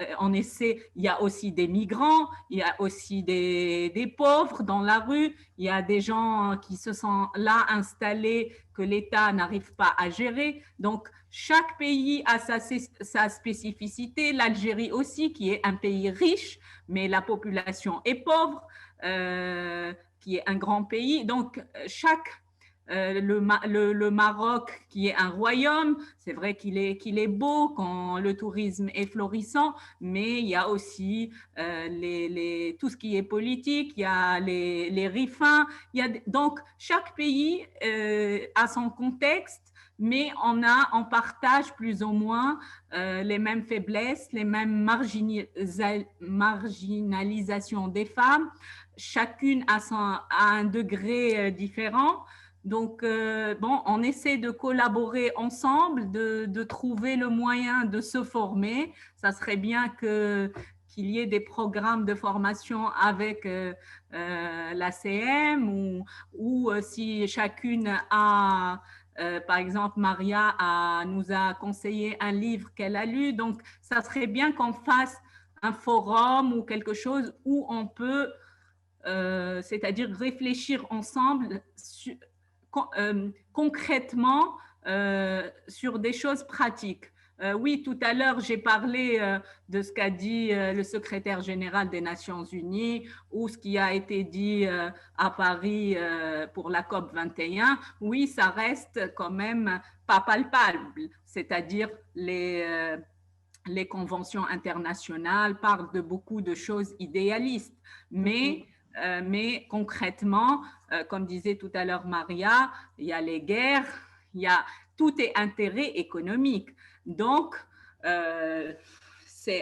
aussi des migrants, il y a aussi des pauvres dans la rue, il y a des gens qui se sont là installés que l'État n'arrive pas à gérer. Donc, chaque pays a sa spécificité. L'Algérie aussi, qui est un pays riche, mais la population est pauvre, qui est un grand pays. Donc, le Maroc, qui est un royaume, c'est vrai qu'il est beau quand le tourisme est florissant, mais il y a aussi tout ce qui est politique, il y a les rifins. Donc, chaque pays a son contexte, mais on partage plus ou moins les mêmes faiblesses, les mêmes marginalisations des femmes. Chacune a un degré différent. Donc, on essaie de collaborer ensemble, de trouver le moyen de se former. Ça serait bien qu'il y ait des programmes de formation avec l'ACM ou si chacune a, par exemple, Maria nous a conseillé un livre qu'elle a lu. Donc, ça serait bien qu'on fasse un forum ou quelque chose où on peut, c'est-à-dire réfléchir ensemble concrètement sur des choses pratiques. Oui, tout à l'heure, j'ai parlé de ce qu'a dit le secrétaire général des Nations Unies ou ce qui a été dit à Paris pour la COP 21. Oui, ça reste quand même pas palpable, c'est-à-dire les conventions internationales parlent de beaucoup de choses idéalistes, mais concrètement, comme disait tout à l'heure Maria, il y a les guerres, tout est intérêt économique. Donc,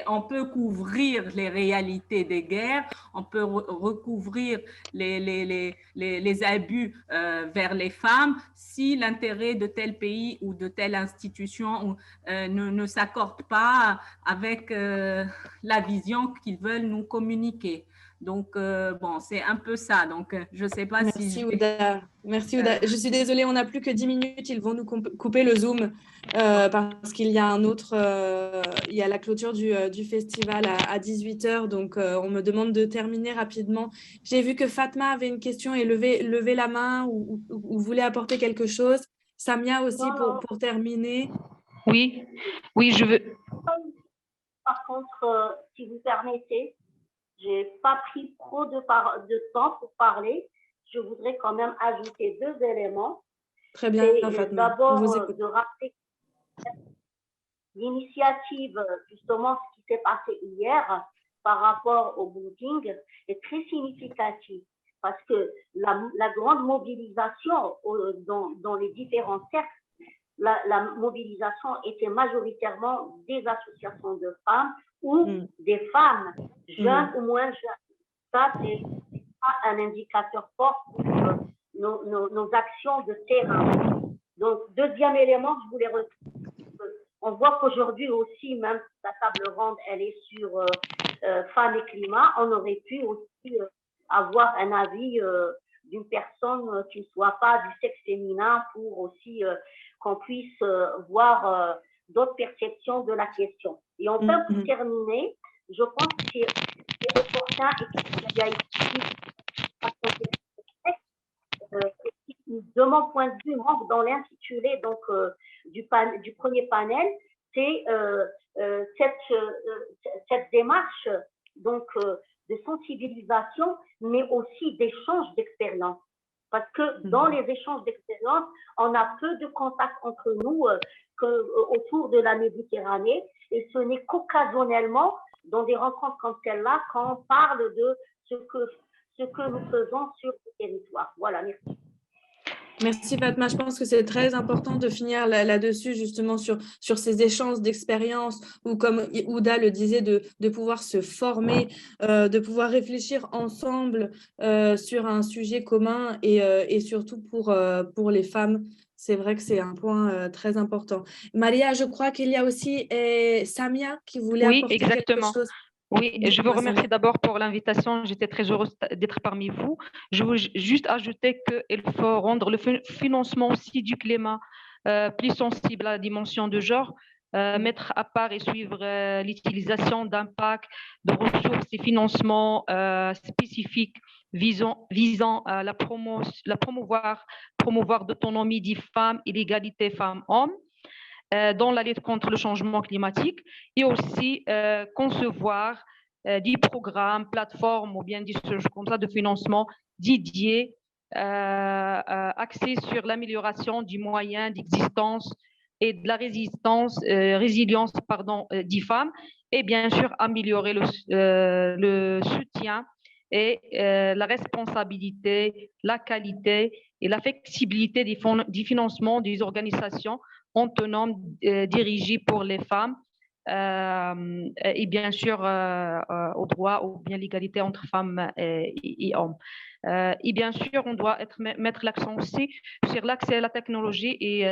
on peut couvrir les réalités des guerres, on peut recouvrir les abus vers les femmes si l'intérêt de tel pays ou de telle institution ne s'accorde pas avec la vision qu'ils veulent nous communiquer. Donc, bon, c'est un peu ça. Donc, je ne sais pas si... Merci, Ouda. Merci, Ouda. Je suis désolée, on n'a plus que 10 minutes. Ils vont nous couper le Zoom parce qu'il y a un autre... il y a la clôture du festival à 18h. Donc, on me demande de terminer rapidement. J'ai vu que Fatma avait une question et levé la main ou voulait apporter quelque chose. Samia aussi, pour terminer. Oui, je veux... Par contre, si vous permettez, je n'ai pas pris trop de temps pour parler. Je voudrais quand même ajouter 2 éléments. Très bien, Fatma. D'abord, de rappeler l'initiative, justement, ce qui s'est passé hier par rapport au booting est très significative parce que la grande mobilisation dans les différents cercles, la mobilisation était majoritairement des associations de femmes ou des femmes, jeunes ou moins jeunes. Ça, c'est pas un indicateur fort pour nos actions de terrain. Donc, deuxième élément, je voulais on voit qu'aujourd'hui aussi, même si la table ronde, elle est sur femmes et climat, on aurait pu aussi avoir un avis d'une personne qui ne soit pas du sexe féminin pour aussi qu'on puisse voir d'autres perceptions de la question. Et enfin, pour terminer, je pense que c'est opportun et qu'il y a de mon point de vue, manque dans l'intitulé donc du premier panel, c'est cette démarche donc de sensibilisation, mais aussi d'échange d'expériences. Parce que dans les échanges d'expériences, on a peu de contacts entre nous autour de la Méditerranée, et ce n'est qu'occasionnellement dans des rencontres comme celle-là qu'on parle de ce que nous faisons sur le territoire. Voilà, merci. Merci Fatma, je pense que c'est très important de finir là-dessus justement sur ces échanges d'expériences ou comme Ouda le disait, de pouvoir se former, de pouvoir réfléchir ensemble sur un sujet commun et surtout pour les femmes. C'est vrai que c'est un point très important. Maria, je crois qu'il y a aussi Samia qui voulait apporter quelque chose. Oui, je veux remercier d'abord pour l'invitation. J'étais très heureuse d'être parmi vous. Je veux juste ajouter qu'il faut rendre le financement aussi du climat plus sensible à la dimension de genre, mettre à part et suivre l'utilisation d'impact, de ressources et financements spécifiques visant à la promouvoir d'autonomie des femmes et l'égalité femmes-hommes dans la lutte contre le changement climatique, et aussi concevoir des programmes, plateformes ou bien des choses comme ça de financement dédiés axés sur l'amélioration du moyen d'existence et de la résilience des femmes, et bien sûr améliorer le soutien et la responsabilité, la qualité et la flexibilité du financement des organisations autonomes dirigées pour les femmes et bien sûr au droit ou bien l'égalité entre femmes et hommes. Et bien sûr, on doit mettre l'accent aussi sur l'accès à la technologie et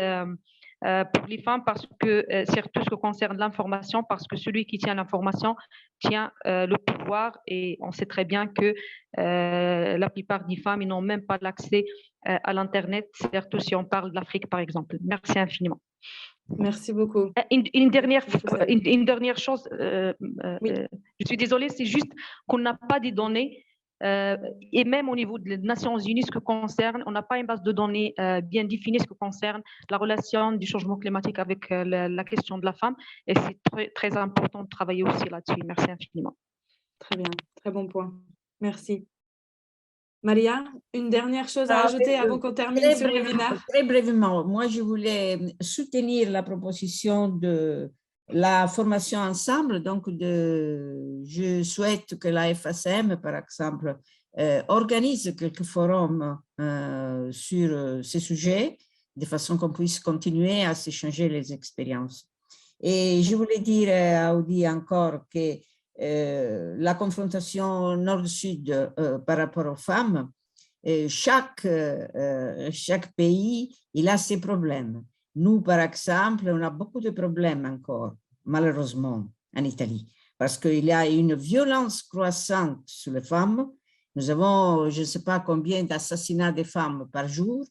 pour les femmes, parce que surtout ce qui concerne l'information, parce que celui qui tient l'information tient le pouvoir, et on sait très bien que la plupart des femmes n'ont même pas l'accès à l'Internet, surtout si on parle de l'Afrique par exemple. Merci infiniment. Merci beaucoup. Une dernière chose, oui. Je suis désolée, c'est juste qu'on n'a pas des données Et même au niveau des Nations Unies, ce que concerne, on n'a pas une base de données bien définie ce que concerne la relation du changement climatique avec la question de la femme. Et c'est très, très important de travailler aussi là-dessus. Merci infiniment. Très bien, très bon point. Merci. Maria, une dernière chose à ajouter avant qu'on termine ce webinaire? Très brièvement, moi je voulais soutenir la proposition de la formation ensemble. Donc, je souhaite que la FACM, par exemple, organise quelques forums sur ces sujets, de façon qu'on puisse continuer à s'échanger les expériences. Et je voulais dire à Audi encore que la confrontation nord-sud par rapport aux femmes, chaque pays, il a ses problèmes. Nous, par exemple, on a beaucoup de problèmes encore, malheureusement, en Italie, parce qu'il y a une violence croissante sur les femmes. Nous avons, je ne sais pas combien d'assassinats de femmes par jour.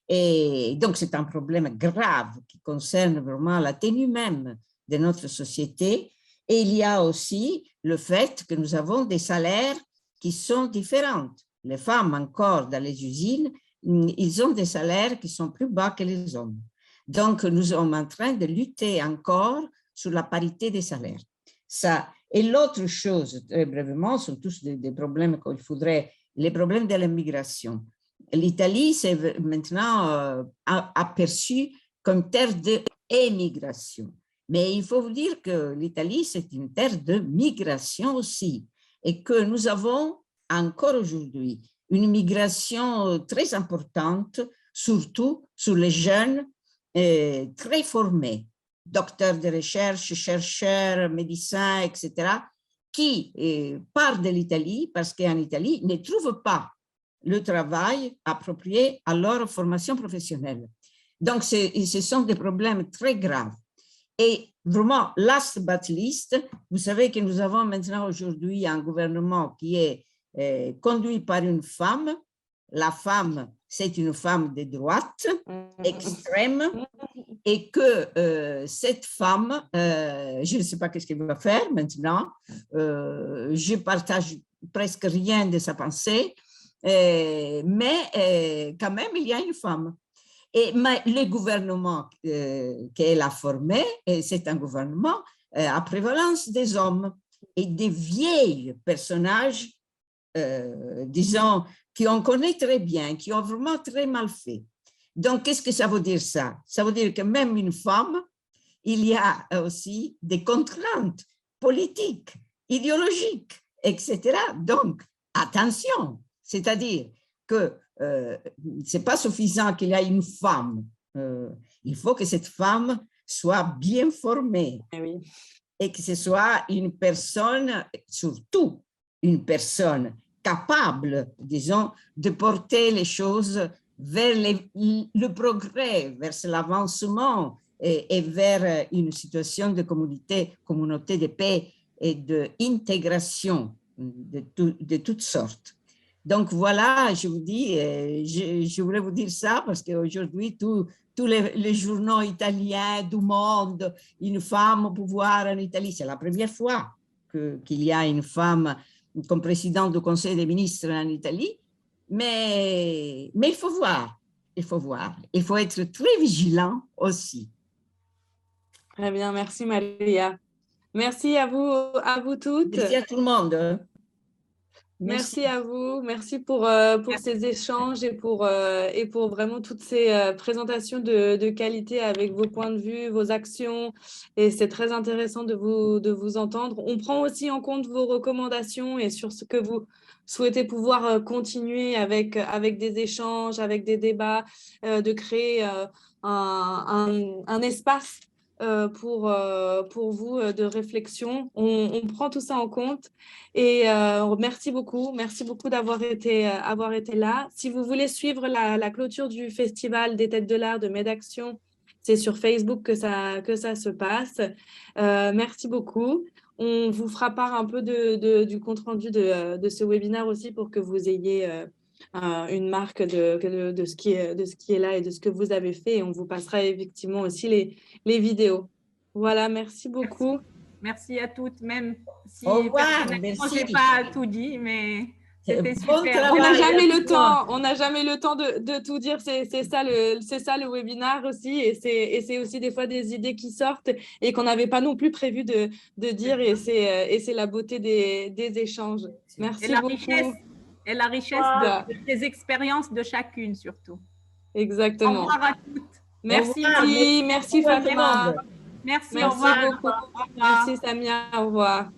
Et donc, c'est un problème grave qui concerne vraiment la tenue même de notre société. Et il y a aussi le fait que nous avons des salaires qui sont différents. Les femmes, encore dans les usines, ils ont des salaires qui sont plus bas que les hommes. Donc, nous sommes en train de lutter encore sur la parité des salaires. Ça. Et l'autre chose, très brièvement, sont tous des problèmes qu'il faudrait, les problèmes de l'immigration. L'Italie s'est maintenant aperçue comme terre d'émigration. Mais il faut vous dire que l'Italie, c'est une terre de migration aussi, et que nous avons encore aujourd'hui une migration très importante, surtout sur les jeunes très formés, docteurs de recherche, chercheurs, médecins, etc., qui partent de l'Italie parce qu'en Italie, ne trouvent pas le travail approprié à leur formation professionnelle. Donc, ce sont des problèmes très graves. Et vraiment, last but least, vous savez que nous avons maintenant aujourd'hui un gouvernement qui est conduit par une femme. La femme, c'est une femme de droite, extrême, et que cette femme, je ne sais pas qu'est-ce qu'elle va faire maintenant, je partage presque rien de sa pensée, mais quand même, il y a une femme. Et le gouvernement qu'elle a formé, c'est un gouvernement à prévalence des hommes et des vieilles personnages, disons, qu'on connaît très bien, qui ont vraiment très mal fait. Donc, qu'est-ce que ça veut dire ça? Ça veut dire que même une femme, il y a aussi des contraintes politiques, idéologiques, etc. Donc, attention, c'est-à-dire que ce n'est pas suffisant qu'il y ait une femme. Il faut que cette femme soit bien formée et que ce soit une personne, surtout une personne capable, disons, de porter les choses vers le progrès, vers l'avancement et vers une situation de communauté de paix et d'intégration de toutes sortes. Donc voilà, je vous dis, je voulais vous dire ça parce qu'aujourd'hui, tous les journaux italiens du monde, une femme au pouvoir en Italie, c'est la première fois qu'il y a une femme comme présidente du Conseil des ministres en Italie, mais il faut voir, il faut être très vigilant aussi. Très bien, merci Maria. Merci à vous toutes. Merci à tout le monde. Merci à vous, merci pour ces échanges et pour vraiment toutes ces présentations de qualité avec vos points de vue, vos actions, et c'est très intéressant de vous entendre. On prend aussi en compte vos recommandations et sur ce que vous souhaitez pouvoir continuer avec des échanges, avec des débats, de créer un espace pour vous de réflexion. On prend tout ça en compte et merci beaucoup d'avoir été là. Si vous voulez suivre la clôture du Festival des Têtes de l'Art de MEDAction, c'est sur Facebook que ça se passe. Merci beaucoup. On vous fera part un peu du compte-rendu de ce webinaire aussi pour que vous ayez une marque de ce qui est là et de ce que vous avez fait. Et on vous passera effectivement aussi les vidéos. Voilà, merci beaucoup. Merci à toutes, même si au revoir, personnellement, je n'ai pas tout dit, mais C'était Bon super. On n'a travail jamais à le toi. temps, on n'a jamais le temps de tout dire. C'est ça le webinaire aussi. Et c'est aussi des fois des idées qui sortent et qu'on n'avait pas non plus prévu de dire. Et c'est la beauté des échanges. Et Merci la beaucoup. richesse, et la richesse Voilà. des expériences de chacune surtout. Au Exactement. revoir à toutes. Merci, Au revoir. merci Au revoir, tout le Fatima. monde. Merci, au Merci revoir. beaucoup. Au revoir. Merci Samia, au revoir.